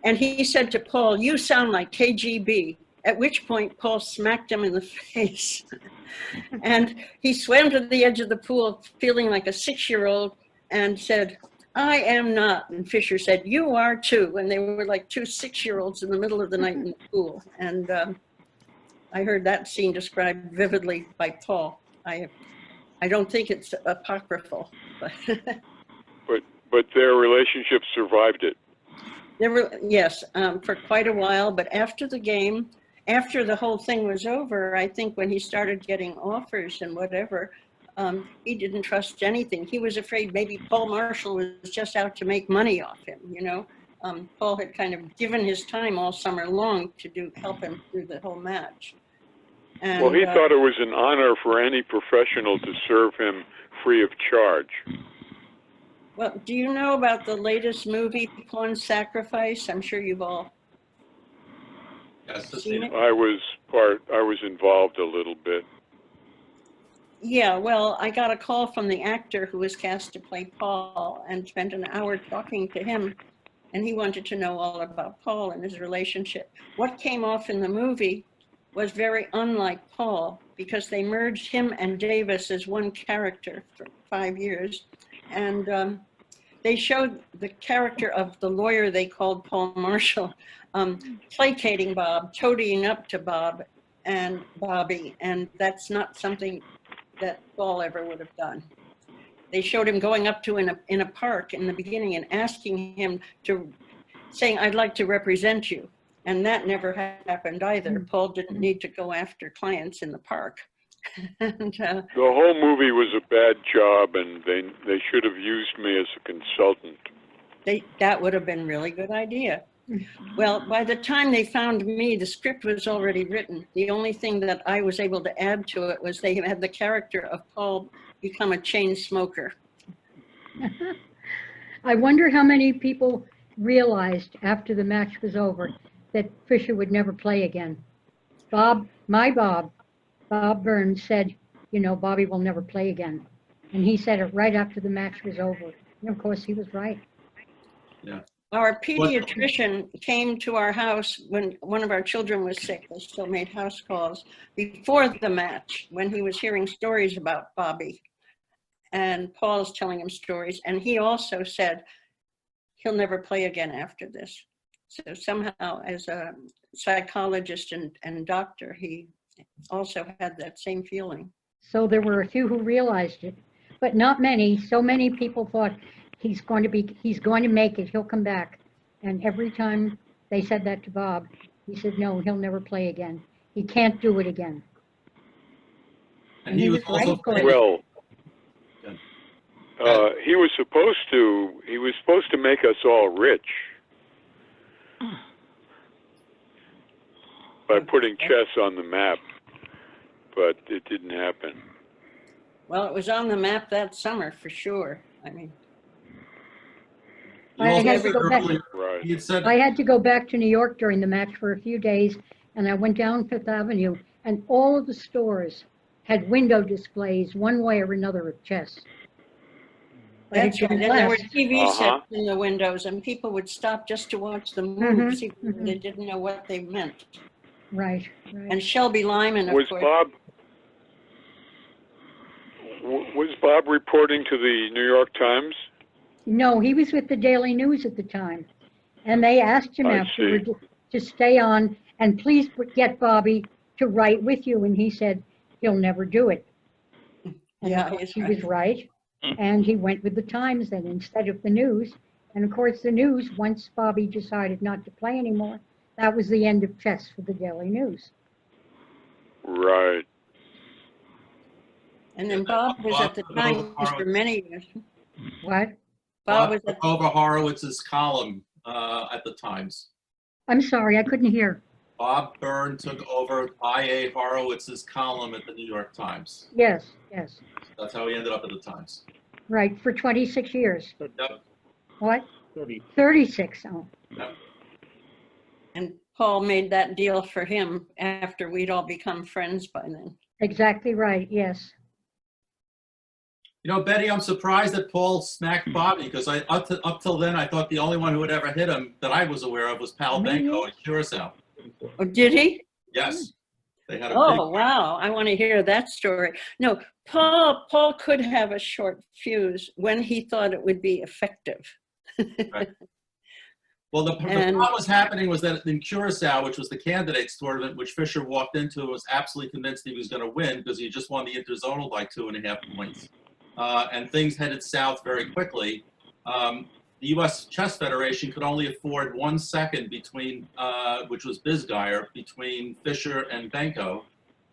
Speaker 3: And he said to Paul, "You sound like KGB." At which point Paul smacked him in the face. And he swam to the edge of the pool feeling like a 6-year-old and said, I am not. And Fisher said, you are too. And they were like two 6-year-olds in the middle of the night in the pool. And I heard that scene described vividly by Paul. I don't think it's apocryphal, but
Speaker 2: But their relationship survived it.
Speaker 3: there were, yes, for quite a while. But after the game, after the whole thing was over, I think when he started getting offers and whatever, he didn't trust anything. He was afraid maybe Paul Marshall was just out to make money off him, you know. Paul had kind of given his time all summer long to help him through the whole match. And,
Speaker 2: Well, he thought it was an honor for any professional to serve him free of charge.
Speaker 3: well, do you know about the latest movie, Pawn Sacrifice? I'm sure you've all
Speaker 5: Yes,
Speaker 3: seen it.
Speaker 2: I was involved a little bit.
Speaker 3: Yeah, well, I got a call from the actor who was cast to play Paul and spent an hour talking to him. And he wanted to know all about Paul and his relationship. What came off in the movie was very unlike Paul because they merged him and Davis as one character for 5 years. And they showed the character of the lawyer they called Paul Marshall, placating Bob, toadying up to Bob and Bobby. And that's not something that Paul ever would have done. They showed him going up to in a park in the beginning and asking him to, saying, I'd like to represent you. And that never happened either. Paul didn't need to go after clients in the park. And,
Speaker 2: The whole movie was a bad job, and they should have used me as a consultant.
Speaker 3: that would have been a really good idea. Well, by the time they found me, the script was already written. The only thing that I was able to add to it was they had the character of Paul become a chain smoker.
Speaker 6: I wonder how many people realized after the match was over that Fischer would never play again. Bob Burns said, you know, Bobby will never play again. And he said it right after the match was over. And of course, he was right.
Speaker 5: Yeah.
Speaker 3: Our pediatrician came to our house when one of our children was sick. They still made house calls before the match when he was hearing stories about Bobby. And Paul's telling him stories. And he also said he'll never play again after this. So somehow, as a psychologist and doctor, he also had that same feeling.
Speaker 6: So there were a few who realized it, but not many. So many people thought he's going to make it, he'll come back. And every time they said that to Bob, he said, no, he'll never play again. He can't do it again.
Speaker 5: And he was
Speaker 6: right,
Speaker 5: also
Speaker 6: of course.
Speaker 2: Well, he was supposed to make us all rich by putting chess on the map, but it didn't happen.
Speaker 3: Well, it was on the map that summer for sure. I mean,
Speaker 5: he
Speaker 6: I
Speaker 5: also
Speaker 6: had to
Speaker 5: said
Speaker 6: go back.
Speaker 5: earlier,
Speaker 2: Right.
Speaker 5: he had said,
Speaker 6: I had to go back to New York during the match for a few days, and I went down Fifth Avenue, and all of the stores had window displays, one way or another, of chess. But it
Speaker 3: that's right.
Speaker 6: didn't
Speaker 3: And there were
Speaker 6: last.
Speaker 3: TV sets in the windows, and people would stop just to watch the moves. Even though they didn't know what they meant.
Speaker 6: Right, right.
Speaker 3: And Shelby Lyman, of
Speaker 2: Was
Speaker 3: course.
Speaker 2: Bob reporting to the New York Times?
Speaker 6: No, he was with the Daily News at the time, and they asked him
Speaker 2: I
Speaker 6: afterward
Speaker 2: see.
Speaker 6: to stay on and please get Bobby to write with you, and he said he'll never do it. And
Speaker 3: Yeah,
Speaker 6: of course,
Speaker 3: he's
Speaker 6: he
Speaker 3: right.
Speaker 6: was right, and he went with the Times then instead of the News. And of course, the News, once Bobby decided not to play anymore, that was the end of chess for the Daily News.
Speaker 2: Right.
Speaker 3: And then Bob was at the
Speaker 5: Bob took over
Speaker 3: Times for many years.
Speaker 6: What?
Speaker 3: Bob
Speaker 5: Bob
Speaker 3: was at
Speaker 5: took over Horowitz's column at the Times.
Speaker 6: I'm sorry, I couldn't hear.
Speaker 5: Bob Byrne took over I.A. Horowitz's column at the New York Times.
Speaker 6: Yes, yes,
Speaker 5: That's how he ended up at the Times.
Speaker 6: right, for 26 years.
Speaker 5: Yep.
Speaker 6: What? 36, oh.
Speaker 5: Yep.
Speaker 3: and Paul made that deal for him after we'd all become friends by then.
Speaker 6: Exactly right, yes.
Speaker 5: You know, Betty, I'm surprised that Paul smacked Bobby because up till then I thought the only one who had ever hit him that I was aware of was Pal Benko at Curacao.
Speaker 3: Oh, did he?
Speaker 5: Yes. They had a
Speaker 3: Oh, wow. I want to hear that story. No, Paul could have a short fuse when he thought it would be effective.
Speaker 5: Right. Well, the problem was happening was that in Curacao, which was the candidates tournament, which Fischer walked into, was absolutely convinced he was going to win because he just won the interzonal by 2.5 points. And things headed south very quickly. The U.S. Chess Federation could only afford 1 second between, which was Bisgeier, between Fischer and Benko.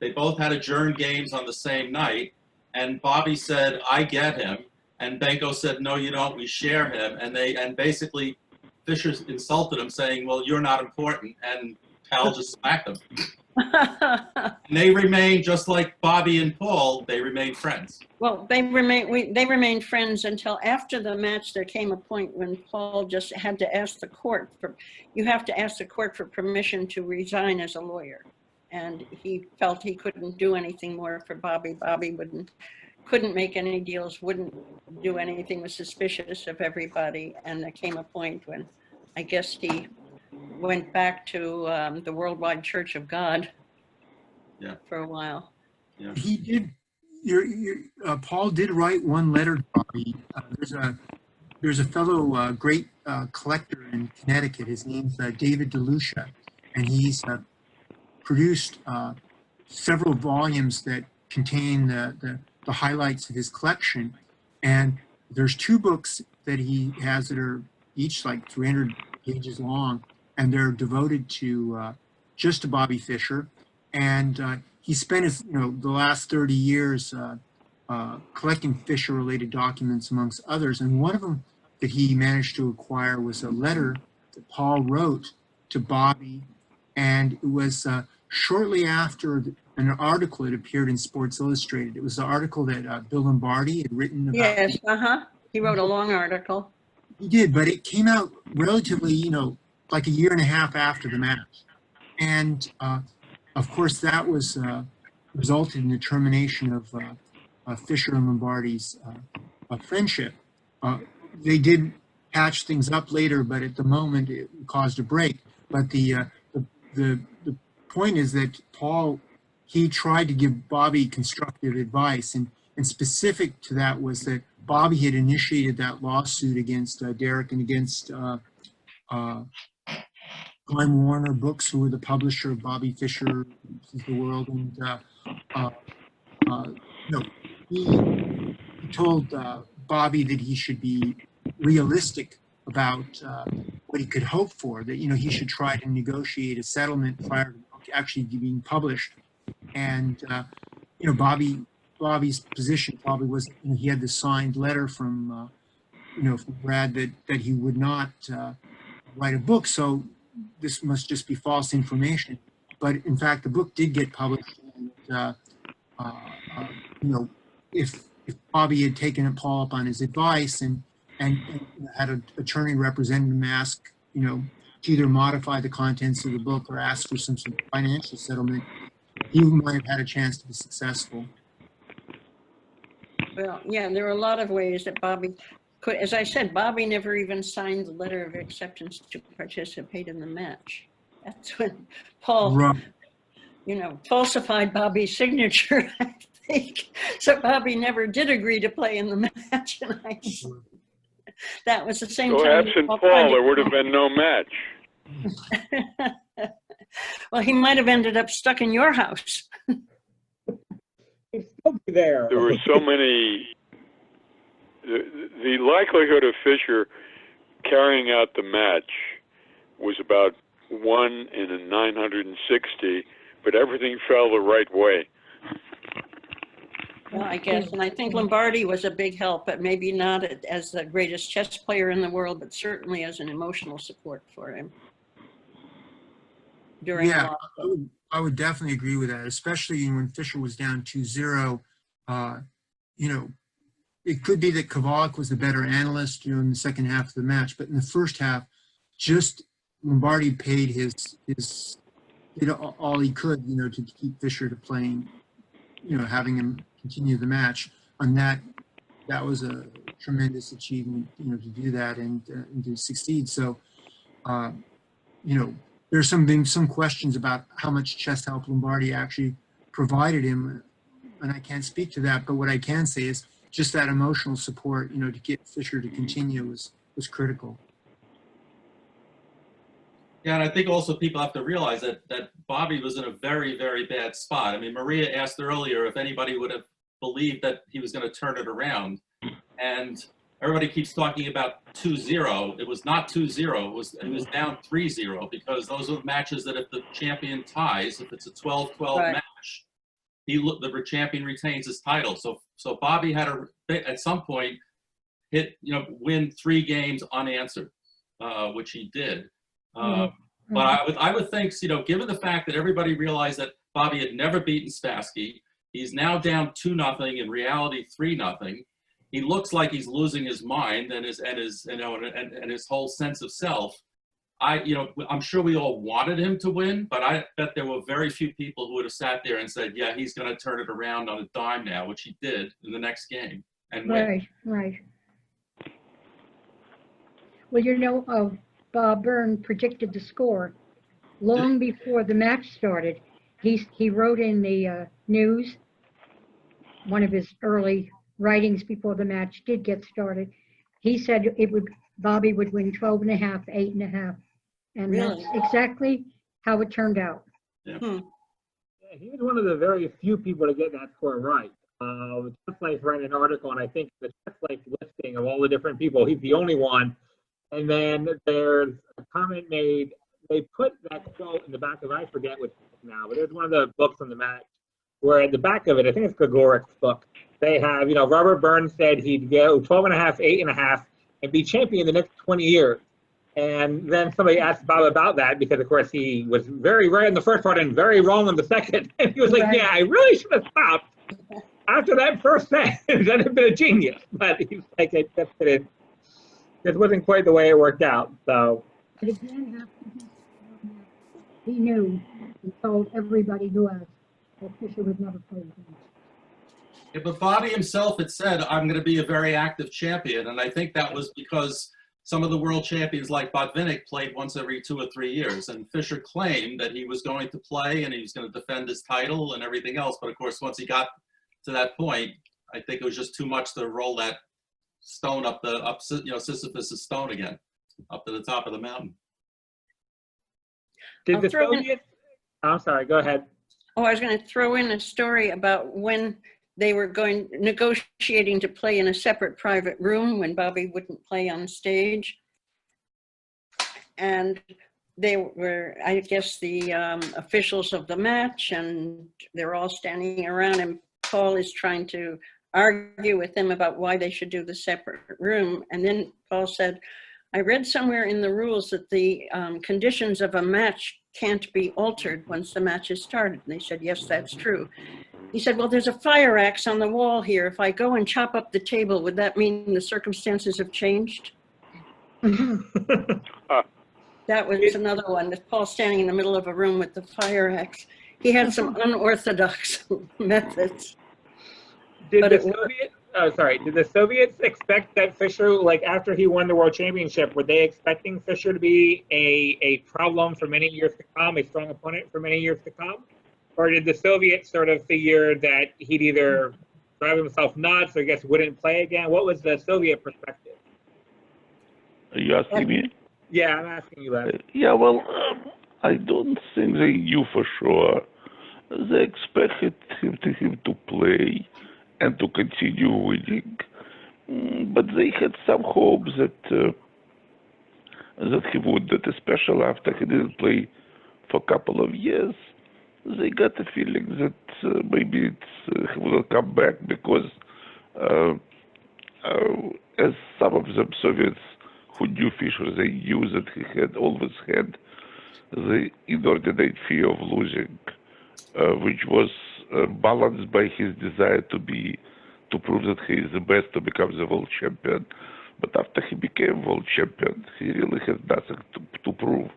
Speaker 5: They both had adjourned games on the same night, and Bobby said, "I get him," and Benko said, "No, you don't. We share him." And basically, Fischer insulted him, saying, "Well, you're not important," and Pal just smacked him. And they remained, just like Bobby and Paul, they remained friends.
Speaker 3: Well, they remained friends until after the match. There came a point when Paul just had to ask the court you have to ask the court for permission to resign as a lawyer. And he felt he couldn't do anything more for Bobby. Bobby couldn't make any deals, wouldn't do anything, was suspicious of everybody. And there came a point when I guess he went back to the Worldwide Church of God for a while.
Speaker 5: Yeah.
Speaker 1: He did. Paul did write one letter to Bobby. There's a fellow great collector in Connecticut. His name's David DeLucia, and he's produced several volumes that contain the highlights of his collection. And there's 2 books that he has that are each like 300 pages long, and they're devoted to just to Bobby Fischer. And he spent his, the last 30 years collecting Fischer-related documents, amongst others. And one of them that he managed to acquire was a letter that Paul wrote to Bobby, and it was shortly after an article that appeared in Sports Illustrated. It was the article that Bill Lombardi had written about.
Speaker 3: Yes, he wrote a long article.
Speaker 1: He did, but it came out relatively, like a year and a half after the match. And of course, that was resulted in the termination of Fischer and Lombardi's friendship. They did patch things up later, but at the moment it caused a break. But the point is that Paul, he tried to give Bobby constructive advice, and specific to that was that Bobby had initiated that lawsuit against Derek and against Time Warner Books, who were the publisher of Bobby Fischer of the World, and he told Bobby that he should be realistic about what he could hope for, that he should try to negotiate a settlement prior to the book actually being published. And Bobby's position probably was he had the signed letter from from Brad that he would not write a book, so this must just be false information. But in fact, the book did get published. And, if Bobby had taken Paul up on his advice and had an attorney representative ask, to either modify the contents of the book or ask for some sort of financial settlement, he might have had a chance to be successful.
Speaker 3: Well, yeah, there are a lot of ways that Bobby could, as I said, Bobby never even signed the letter of acceptance to participate in the match. That's when Paul, falsified Bobby's signature, I think. So Bobby never did agree to play in the match. And that was the same
Speaker 2: so
Speaker 3: time.
Speaker 2: absent Paul, there would have been no match.
Speaker 3: Well, he might have ended up stuck in your house.
Speaker 7: He'd still be there.
Speaker 2: There were so many. The likelihood of Fischer carrying out the match was about 1 in 960, but everything fell the right way.
Speaker 3: Well, I guess, and I think Lombardi was a big help, but maybe not as the greatest chess player in the world, but certainly as an emotional support for him.
Speaker 1: Yeah, I would definitely agree with that, especially when Fischer was down 2-0. It could be that Kovalik was the better analyst, in the second half of the match, but in the first half, just Lombardi paid his all he could, to keep Fischer to playing, having him continue the match. On that was a tremendous achievement, to do that and to succeed. So, there's been some questions about how much chest help Lombardi actually provided him, and I can't speak to that. But what I can say is just that emotional support, to get Fischer to continue was critical.
Speaker 5: Yeah, and I think also people have to realize that Bobby was in a very, very bad spot. I mean, Maria asked earlier if anybody would have believed that he was going to turn it around, and everybody keeps talking about 2-0. It was not 2-0. It was down 3-0 because those are the matches that if the champion ties, if it's a 12-12
Speaker 3: Right.
Speaker 5: match, the champion retains his title. So Bobby had at some point win 3 games unanswered, which he did. But I would think, given the fact that everybody realized that Bobby had never beaten Spassky, he's now down 2-0, in reality 3-0. He looks like he's losing his mind and his whole sense of self. I'm sure we all wanted him to win, but I bet there were very few people who would have sat there and said, yeah, he's going to turn it around on a dime now, which he did in the next game and win.
Speaker 6: Right. Well, Bob Byrne predicted the score long before the match started. He wrote in the news, one of his early writings before the match did get started. He said Bobby would win 12.5, 8.5, and
Speaker 3: Really?
Speaker 6: that's exactly how it turned out.
Speaker 5: Yeah.
Speaker 7: Yeah, he was one of the very few people to get that score right. Chess Life ran an article, and I think the Chess Life listing of all the different people, he's the only one. And then there's a comment made, they put that quote in the back of, I forget which book now, but there's one of the books on the match where at the back of it, I think it's Gregoric's book, they have, Robert Burns said he'd go 12.5, 8.5, and be champion the next 20 years. And then somebody asked Bob about that because, of course, he was very right in the first part and very wrong in the second. And he was like, yeah, I really should have stopped after that first sentence. That'd have been a genius. But he's like, it wasn't quite the way it worked out. So,
Speaker 6: But again, he knew and told everybody who asked that Fischer would never play again.
Speaker 5: Yeah, but Bobby himself had said, I'm going to be a very active champion. And I think that was because some of the world champions like Botvinnik played once every 2 or 3 years. And Fischer claimed that he was going to play and he was going to defend his title and everything else. But of course, once he got to that point, I think it was just too much to roll that stone up Sisyphus' stone again, up to the top of the mountain.
Speaker 7: did the Soviets, I'm sorry, go ahead.
Speaker 3: Oh, I was going to throw in a story about when they were negotiating to play in a separate private room when Bobby wouldn't play on stage. And they were, I guess, the officials of the match, and they're all standing around, and Paul is trying to argue with them about why they should do the separate room. And then Paul said, I read somewhere in the rules that the conditions of a match can't be altered once the match is started. And they said, yes, that's true. He said, well, there's a fire axe on the wall here. If I go and chop up the table, would that mean the circumstances have changed? That was another one. Paul standing in the middle of a room with the fire axe. He had some unorthodox methods.
Speaker 7: Did the Soviets expect that Fischer, like after he won the world championship, were they expecting Fischer to be a problem for many years to come, a strong opponent for many years to come? Or did the Soviets sort of figure that he'd either drive himself nuts or I guess wouldn't play again? What was the Soviet perspective?
Speaker 4: Are you asking me?
Speaker 7: Yeah, I'm asking you that.
Speaker 4: Yeah, well, I don't think they knew for sure. They expected him to play and to continue winning, but they had some hopes that he would, that especially after he didn't play for a couple of years, they got the feeling that maybe he will come back because as some of them Soviets who knew Fischer, they knew that he had always had the inordinate fear of losing, which was balanced by his desire to prove that he is the best to become the world champion. But after he became world champion, he really has nothing to prove.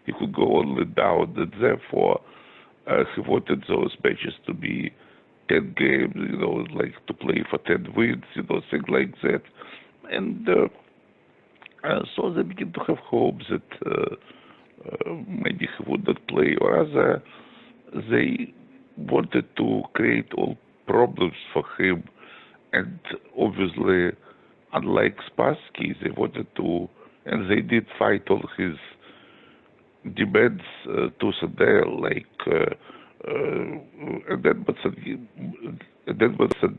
Speaker 4: He could go only down, and therefore he wanted those matches to be 10 games, like to play for 10 wins, things like that. And so they begin to have hopes that maybe he would not play, or rather they wanted to create all problems for him, and obviously, unlike Spassky, they wanted to, and they did fight all his demands tooth and nail, like and Edmondson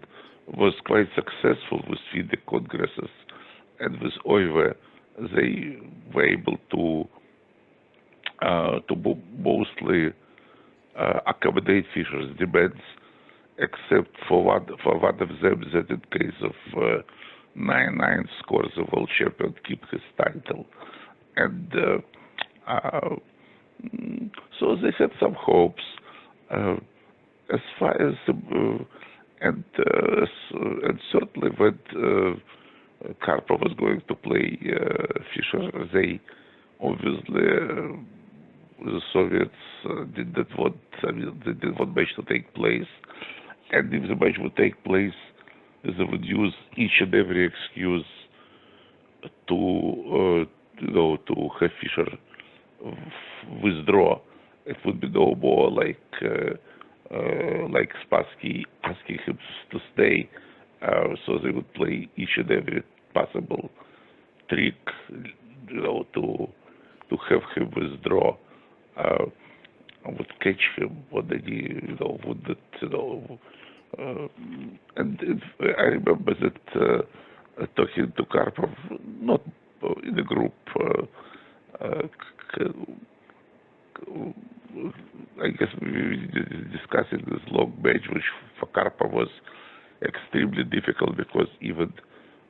Speaker 4: was quite successful with the congresses, and with Oive, they were able to mostly accommodate Fischer's demands, except for one of them that in case of 9-9 scores, the world champion keep his title. And so they had some hopes. As far as and certainly when Karpov was going to play Fischer, they obviously the Soviets did not want. I mean, they didn't want match to take place, and if the match would take place, they would use each and every excuse to to have Fischer withdraw. It would be no more like Spassky asking him to stay. So they would play each and every possible trick, to have him withdraw. Would catch him when he, wouldn't, and I remember that talking to Karpov, not in the group, I guess we were discussing this long match, which for Karpov was extremely difficult because even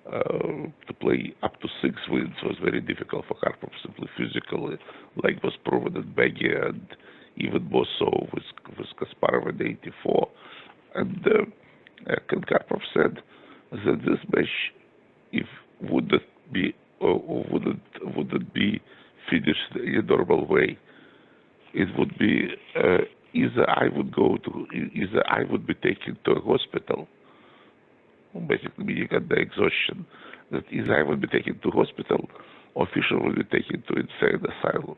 Speaker 4: to play up to 6 wins was very difficult for Karpov, simply physically, like was proven in Belgium, and even more so with Kasparov in '84. And Karpov said that this match, if wouldn't be finished in a normal way, it would be either I would be taken to a hospital, basically meaning under exhaustion, that either I would be taken to hospital or Fischer would be taken to insane asylum.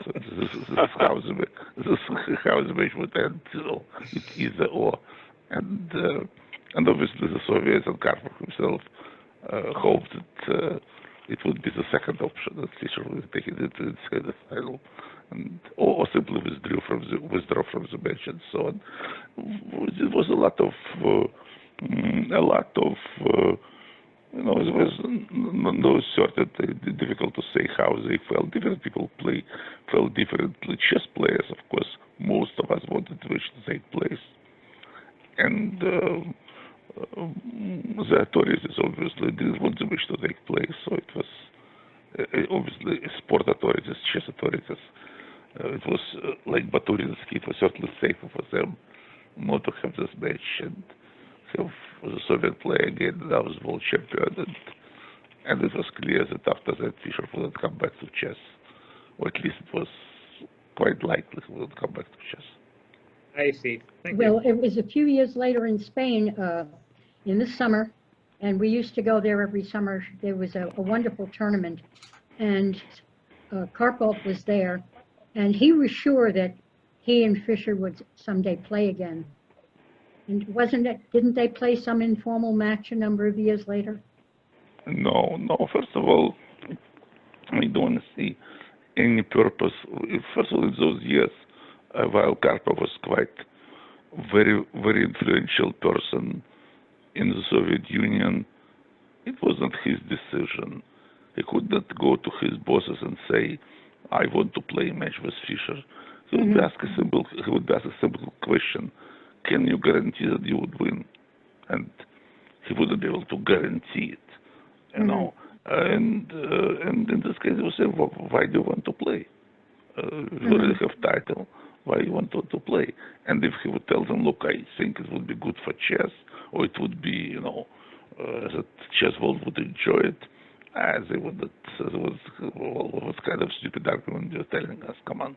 Speaker 4: So this is how the match would end. It's either or, and obviously the Soviets and Karpov himself hoped that it would be the second option, that Fischer would be taken into insane asylum, and or simply withdraw from the match and so on. There was a lot of there was no certainty. Difficult to say how they felt. Different people felt differently. Chess players, of course, most of us wanted the match to take place, and the authorities obviously didn't want the match to take place. So it was obviously sport authorities, chess authorities. It was like Baturinsky. It was certainly safer for them not to have this match and have the Soviet player again. That was world champion, and it was clear that after that Fischer wouldn't come back to chess, or at least it was quite likely he wouldn't come back to chess.
Speaker 7: I see. Thank
Speaker 6: Well,
Speaker 7: you.
Speaker 6: it was a few years later in Spain, in the summer, and we used to go there every summer. There was a wonderful tournament, and Karpov was there, and he was sure that he and Fischer would someday play again. And didn't they play some informal match a number of years later?
Speaker 4: No. First of all, I don't see any purpose. First of all, in those years, while Karpov was quite very, very influential person in the Soviet Union, it wasn't his decision. He could not go to his bosses and say, "I want to play a match with Fischer." He would ask a simple question: "Can you guarantee that you would win?" And he wouldn't be able to guarantee it, And in this case, he would say, "Why do you want to play? You already have title. Why you want to play?" And if he would tell them, "Look, I think it would be good for chess, or it would be, that chess world would enjoy it," they wouldn't. What kind of stupid argument you're telling us? Come on.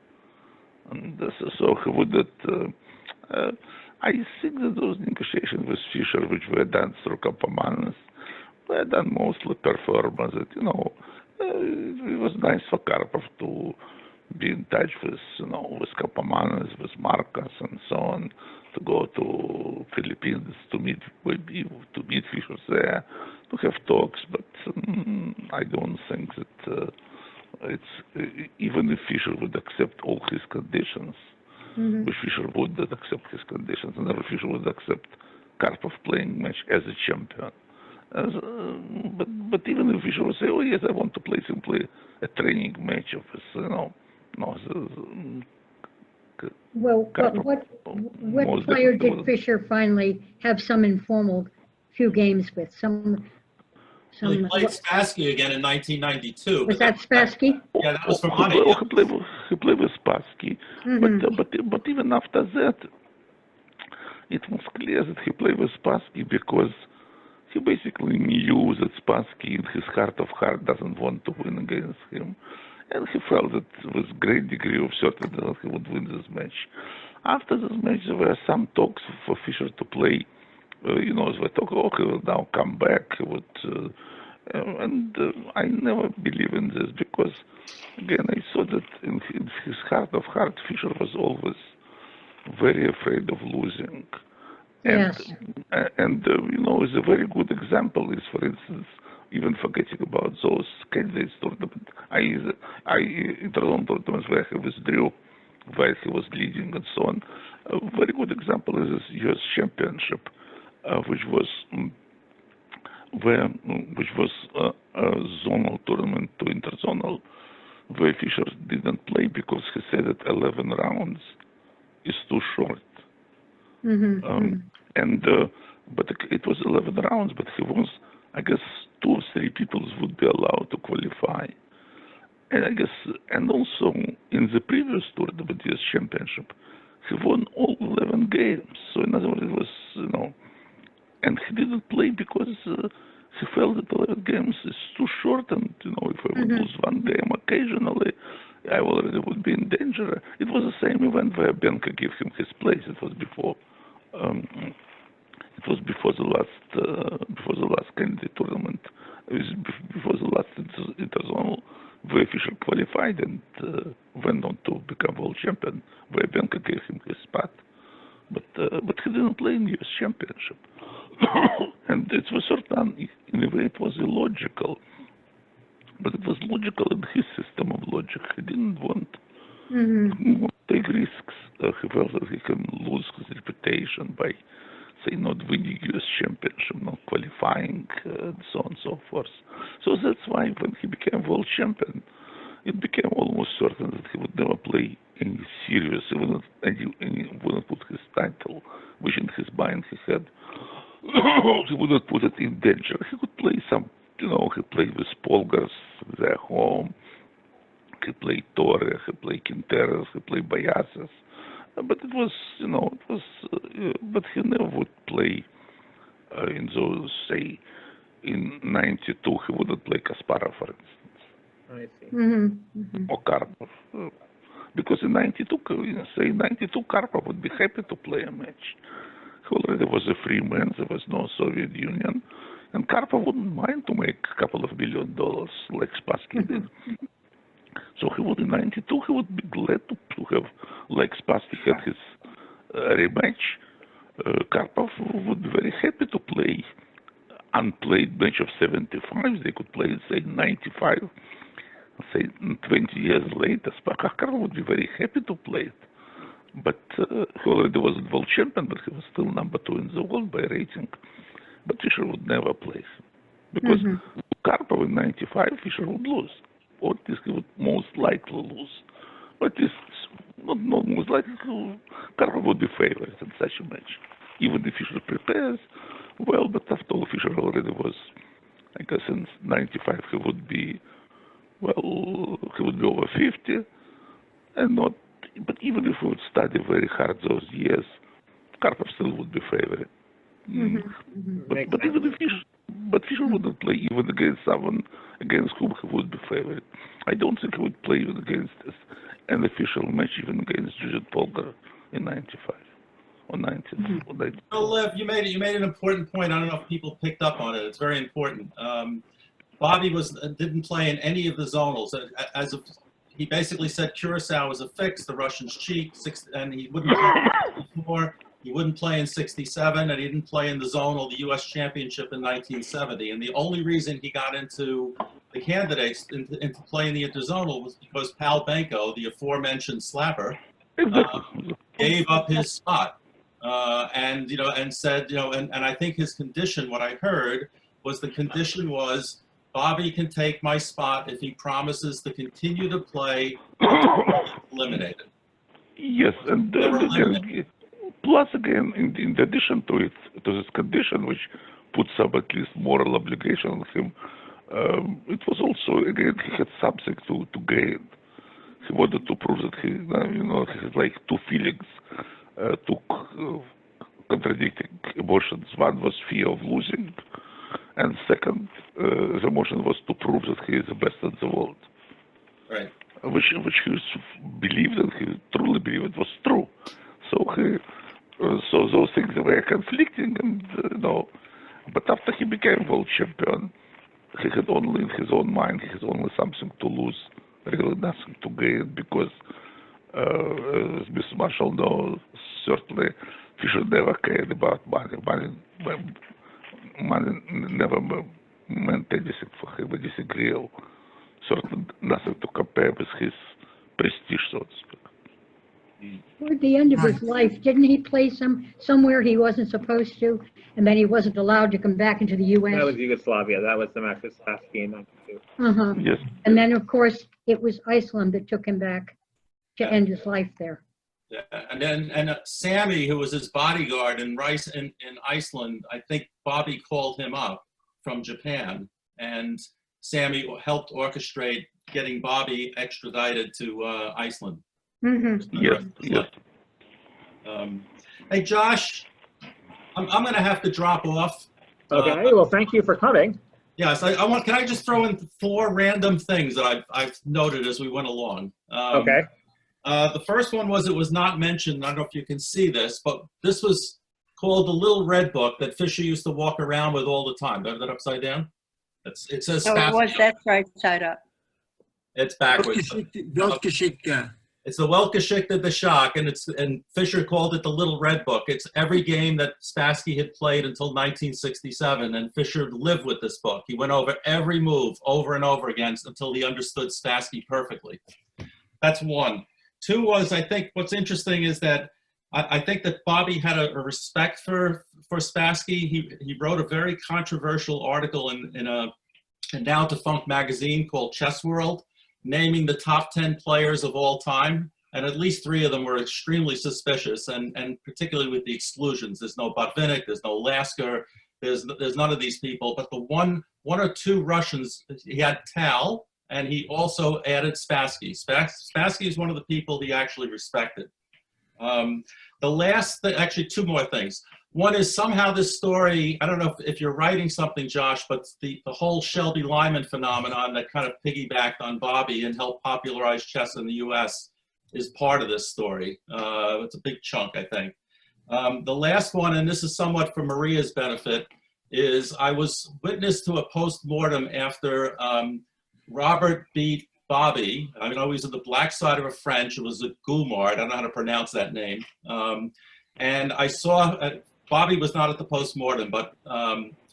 Speaker 4: And so he wouldn't. I think that those negotiations with Fischer, which were done through Kampamanis, were done mostly performance. It was nice for Karpov to be in touch with, with Kapamanis, with Marcos, and so on, to go to Philippines to meet Fischer there, to have talks. But I don't think that even if Fischer would accept all his conditions, which Fischer would not accept his conditions, and never Fischer would accept Karpov playing match as a champion. But even if Fischer would say, "Oh yes, I want to play simply a training match of his,"
Speaker 6: Well, but what player did Fischer finally have some informal few games with?
Speaker 5: Well, he played Spassky again in 1992.
Speaker 6: Was that Spassky?
Speaker 5: Yeah, that was from Onyx.
Speaker 4: He played with Spassky, but even after that, it was clear that he played with Spassky because he basically knew that Spassky, in his heart of heart, doesn't want to win against him. And he felt that with great degree of certainty that he would win this match. After this match, there were some talks for Fischer to play. They talk, he will now come back. He would, and I never believe in this because, again, I saw that in his heart of heart, Fischer was always very afraid of losing.
Speaker 6: Yes.
Speaker 4: And is a very good example is, for instance, even forgetting about those candidates tournament, international tournaments where he withdrew, where he was leading and so on. A very good example is this U.S. Championship, which was a zonal tournament to interzonal, where Fischer didn't play because he said that 11 rounds is too short. But it was 11 rounds, but he was, I guess, 2 or 3 people would be allowed to qualify. And I guess, and also in the previous tournament, US Championship, he won all 11 games. So in other words, it was, and he didn't play because he felt that 11 games is too short, and if I would lose one game occasionally, I already would be in danger. It was the same event where Benka gave him his place. It was before. It was before the last candidate tournament. It was before the last interzonal, where Fischer qualified and went on to become world champion, where Benka gave him his spot. But he didn't play in the US Championship. And it was certain, in a way, it was illogical. But it was logical in his system of logic. He didn't want to take risks. He felt that he can lose his reputation by, say, not winning US Championship, not qualifying, and so on and so forth. So that's why when he became world champion, it became almost certain that he would never play any serious, he wouldn't put his title, which in his mind he had, he wouldn't put it in danger. He could play some, he played with Polgars, their home, he played Torre, he played Quinteros, he played Bayazas. But it was, but he never would play in those, say, in 92, he wouldn't play Kasparov, for instance.
Speaker 7: I see.
Speaker 4: Or Karpov. Because in 92, Karpov would be happy to play a match. He already was a free man, there was no Soviet Union, and Karpov wouldn't mind to make a couple of $1 billion like Spassky did. So he would, in 92, he would be glad to have, like Spassky had his rematch. Karpov would be very happy to play unplayed match of 75. They could play it, say, 95, say, 20 years later. Karpov would be very happy to play it. But he already was world champion, but he was still number 2 in the world by rating. But Fischer would never play him. Because Karpov in 95, Fischer would lose. Or at least he would most likely lose. But at least, not most likely, Karpov would be favored in such a match. Even if Fischer prepares well, but after all, Fischer already was, I guess in 95 he would be over 50, and not, but even if he would study very hard those years, Karpov still would be favored. But even if Fischer wouldn't play even against someone against whom he would be favored. I don't think he would play even against an official match, even against Judith Polgar in 95 or 90.
Speaker 5: Well, Lev, you made an important point. I don't know if people picked up on it. It's very important. Bobby didn't play in any of the zonals. he basically said Curacao was a fix, the Russians cheat, and he wouldn't play in 64, he wouldn't play in 67, and he didn't play in the zonal, the U.S. Championship in 1970. And the only reason he got into the candidates into playing the interzonal was because Pal Benko, the aforementioned slapper, gave up his spot. And said, and I think his condition, what I heard, was the condition was Bobby can take my spot if he promises to continue to play eliminated.
Speaker 4: Yes, and plus again, in addition to it, to this condition, which puts some at least moral obligation on him, it was also, again, he had something to gain. He wanted to prove that he has like two feelings, two contradicting emotions. One was fear of losing, and second, the emotion was to prove that he is the best in the world.
Speaker 5: Right.
Speaker 4: Which he believed, and he truly believed it was true. So so those things were conflicting, and but after he became world champion, he had only in his own mind, he had only something to lose, really nothing to gain, because as Mr. Marshall knows, certainly Fischer never cared about money. Money never meant anything for him, anything real. Certainly nothing to compare with his prestige, so to speak.
Speaker 6: Toward the end of his life, didn't he play somewhere he wasn't supposed to, and then he wasn't allowed to come back into the U.S.?
Speaker 7: That was Yugoslavia. That was the match with Spassky in 92.
Speaker 6: Uh-huh.
Speaker 4: Yes.
Speaker 6: And then, of course, it was Iceland that took him back to end his life there.
Speaker 5: Yeah. And Sammy, who was his bodyguard in Iceland, I think Bobby called him up from Japan, and Sammy helped orchestrate getting Bobby extradited to Iceland.
Speaker 6: Mm-hmm.
Speaker 4: Yes.
Speaker 5: Hey, Josh, I'm going to have to drop off.
Speaker 7: Okay, well, thank you for coming.
Speaker 5: Yes, can I just throw in 4 random things that I've noted as we went along?
Speaker 7: Okay.
Speaker 5: The first one was, it was not mentioned, I don't know if you can see this, but this was called the Little Red Book that Fischer used to walk around with all the time. Do I have that upside down? It says Spassky.
Speaker 3: That's right side up.
Speaker 5: It's backwards.
Speaker 1: Weltgeschichte.
Speaker 5: It's the Weltgeschichte the Shock, and Fischer called it the Little Red Book. It's every game that Spassky had played until 1967, and Fischer lived with this book. He went over every move over and over again until he understood Spassky perfectly. That's one. 2 was, I think what's interesting is that I think that Bobby had a respect for Spassky. He wrote a very controversial article in a now defunct magazine called Chess World, naming the top 10 players of all time, and at least 3 of them were extremely suspicious, and particularly with the exclusions. There's no Botvinnik, there's no Lasker, there's none of these people, but the one or 2 Russians, he had Tal, and he also added Spassky. Spassky is one of the people he actually respected. The last thing, actually 2 more things. One is somehow this story, I don't know if you're writing something, Josh, but the whole Shelby Lyman phenomenon that kind of piggybacked on Bobby and helped popularize chess in the US is part of this story. It's a big chunk, I think. The last one, and this is somewhat for Maria's benefit, is I was witness to a post-mortem after Robert beat Bobby. I know he's on the black side of a French. It was a Goumart. I don't know how to pronounce that name. And I saw, Bobby was not at the post-mortem, but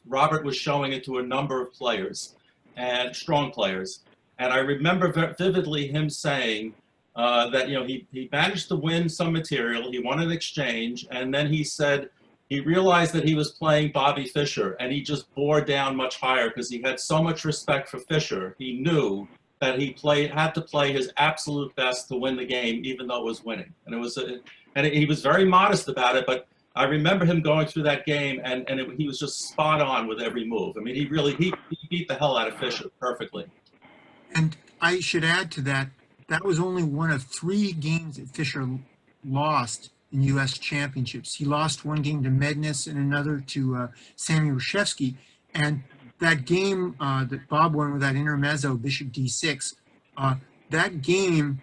Speaker 5: Robert was showing it to a number of players, and strong players. And I remember vividly him saying that, he managed to win some material. He won an exchange. And then he said he realized that he was playing Bobby Fischer, and he just bore down much higher because he had so much respect for Fischer. He knew that he had to play his absolute best to win the game, even though it was winning. And he was very modest about it, but I remember him going through that game, and he was just spot on with every move. I mean, he beat the hell out of Fischer perfectly.
Speaker 1: And I should add to that, that was only one of 3 games that Fischer lost in U.S. championships. He lost 1 game to Mednes and another to Sammy Reshevsky. And that game that Bob won with that intermezzo, Bishop D6, that game,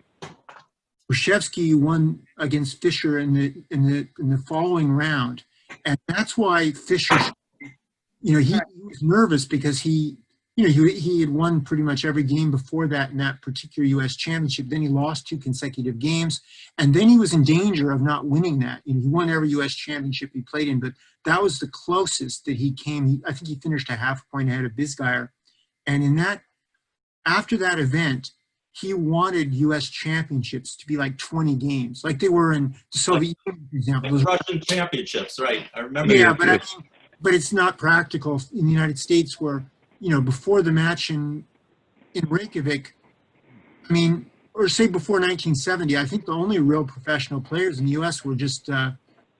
Speaker 1: Reshevsky won against Fischer in the following round, and that's why Fischer, he was nervous because he you know, he had won pretty much every game before that in that particular U.S. championship. Then he lost 2 consecutive games, and then he was in danger of not winning that. You know, he won every U.S. championship he played in, but that was the closest that he came. I think he finished a half point ahead of Bisgeier. And in that, after that event, he wanted U.S. championships to be like 20 games, like they were in the Soviet Union, for example.
Speaker 5: Like Russian championships, right? I remember.
Speaker 1: Yeah, but it's not practical in the United States where, you know, before the match in Reykjavik, I mean, or say before 1970, I think the only real professional players in the U.S. were just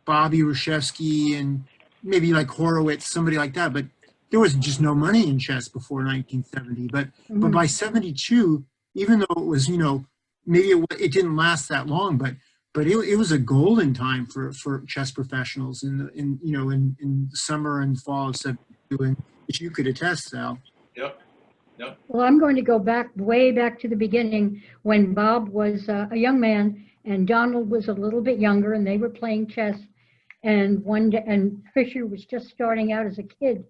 Speaker 1: Bobby Rashevsky and maybe like Horowitz, somebody like that. But there was just no money in chess before 1970. But by 72, even though it was, you know, maybe it didn't last that long, but it was a golden time for chess professionals in the summer and fall of 72, and which you could attest, Sal.
Speaker 5: Yep.
Speaker 6: Well, I'm going to go back, way back to the beginning when Bob was a young man and Donald was a little bit younger, and they were playing chess. And one day, and Fischer was just starting out as a kid,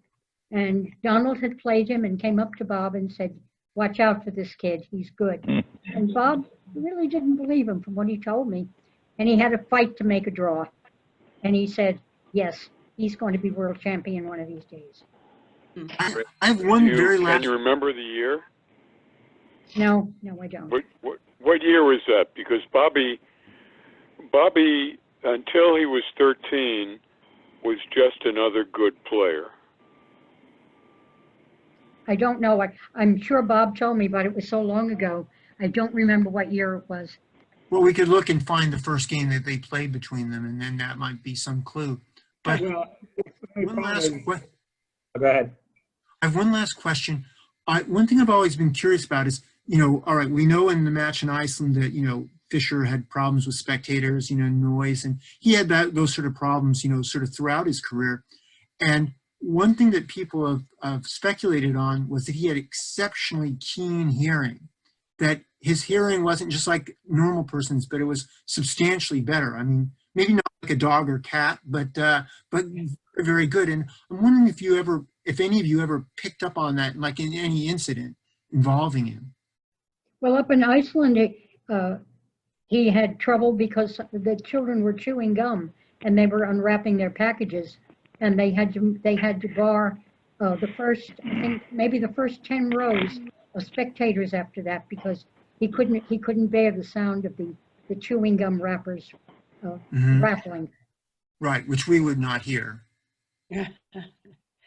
Speaker 6: and Donald had played him and came up to Bob and said, "Watch out for this kid, he's good." And Bob really didn't believe him from what he told me. And he had a fight to make a draw. And he said, yes, he's going to be world champion one of these days.
Speaker 1: I have one very last.
Speaker 2: Can you remember the year?
Speaker 6: No, I don't.
Speaker 2: What year was that? Because Bobby, until he was 13, was just another good player.
Speaker 6: I don't know. I'm sure Bob told me, but it was so long ago. I don't remember what year it was.
Speaker 1: Well, we could look and find the first game that they played between them, and then that might be some clue. But one last question.
Speaker 7: Go ahead.
Speaker 1: I have one last question. One thing I've always been curious about is, you know, all right, we know in the match in Iceland that, you know, Fischer had problems with spectators, you know, noise, and he had those sort of problems, you know, sort of throughout his career. And one thing that people have speculated on was that he had exceptionally keen hearing, that his hearing wasn't just like normal person's, but it was substantially better. I mean, maybe not like a dog or cat, but very good. And I'm wondering if any of you ever picked up on that, like in any incident involving him.
Speaker 6: Well, up in Iceland, he had trouble because the children were chewing gum and they were unwrapping their packages, and they had to bar the first, I think maybe the first 10 rows of spectators after that, because he couldn't bear the sound of the chewing gum wrappers rattling.
Speaker 1: Right, which we would not hear.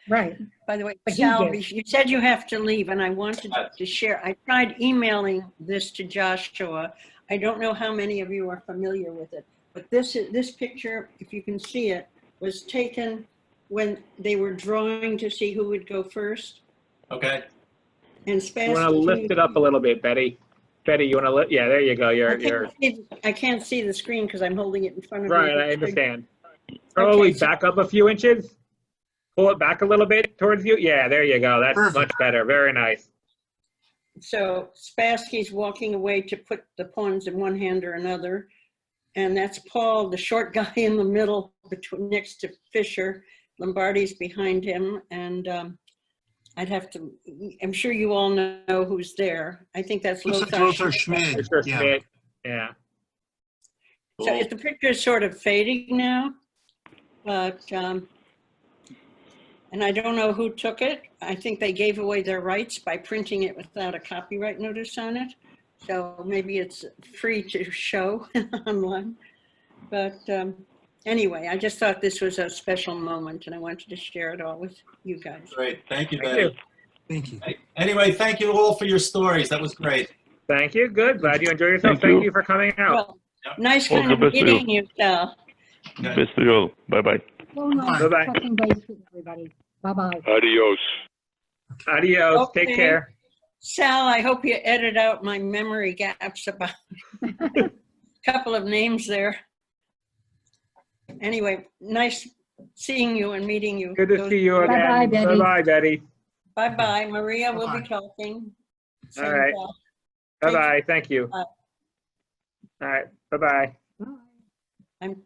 Speaker 6: Right.
Speaker 3: By the way,
Speaker 6: But
Speaker 3: Sal, you said you have to leave, and I wanted to share. I tried emailing this to Joshua. I don't know how many of you are familiar with it, but this picture, if you can see it, was taken when they were drawing to see who would go first.
Speaker 5: Okay.
Speaker 6: And
Speaker 7: You want to lift it up a little bit, Betty? Betty, you want to lift? Yeah, there you go.
Speaker 3: I can't see the screen because I'm holding it in front of me.
Speaker 7: Right, I understand. Probably back up a few inches. Pull it back a little bit towards you. Yeah, there you go. That's
Speaker 1: Perfect.
Speaker 7: Much better. Very nice.
Speaker 3: So Spassky's walking away to put the pawns in one hand or another. And that's Paul, the short guy in the middle, next to Fischer. Lombardi's behind him. And I'm sure you all know who's there. I think that's
Speaker 1: Lothar Schmidt.
Speaker 7: Mr.
Speaker 1: Yeah.
Speaker 7: Schmidt. Yeah.
Speaker 3: So if the picture is sort of fading now, but, and I don't know who took it. I think they gave away their rights by printing it without a copyright notice on it. So maybe it's free to show online. But anyway, I just thought this was a special moment and I wanted to share it all with you guys.
Speaker 5: Great. Thank you,
Speaker 7: Thank
Speaker 5: Betty.
Speaker 7: you.
Speaker 1: Thank you.
Speaker 5: Anyway, thank you all for your stories. That was great.
Speaker 7: Thank you. Good. Glad you enjoyed yourself.
Speaker 4: Thank you.
Speaker 7: Thank you for coming out.
Speaker 3: Well, nice
Speaker 4: All
Speaker 3: kind
Speaker 4: the
Speaker 3: of
Speaker 4: best to you.
Speaker 3: meeting you, Sal.
Speaker 5: Okay.
Speaker 4: Best to you all. Bye-bye.
Speaker 6: Well, nice
Speaker 7: Bye-bye.
Speaker 6: touching base with everybody. Bye-bye.
Speaker 2: Adios.
Speaker 7: Adios.
Speaker 3: Okay.
Speaker 7: Take care.
Speaker 3: Sal, I hope you edit out my memory gaps about a couple of names there. Anyway, nice seeing you and meeting you.
Speaker 7: Good to see you again.
Speaker 6: Bye-bye, Betty.
Speaker 7: Bye-bye, Betty.
Speaker 3: Bye-bye. Maria will be
Speaker 1: Bye-bye.
Speaker 3: talking.
Speaker 7: All right. Bye-bye. Thank you.
Speaker 3: Bye.
Speaker 7: All right. Bye-bye.
Speaker 3: I'm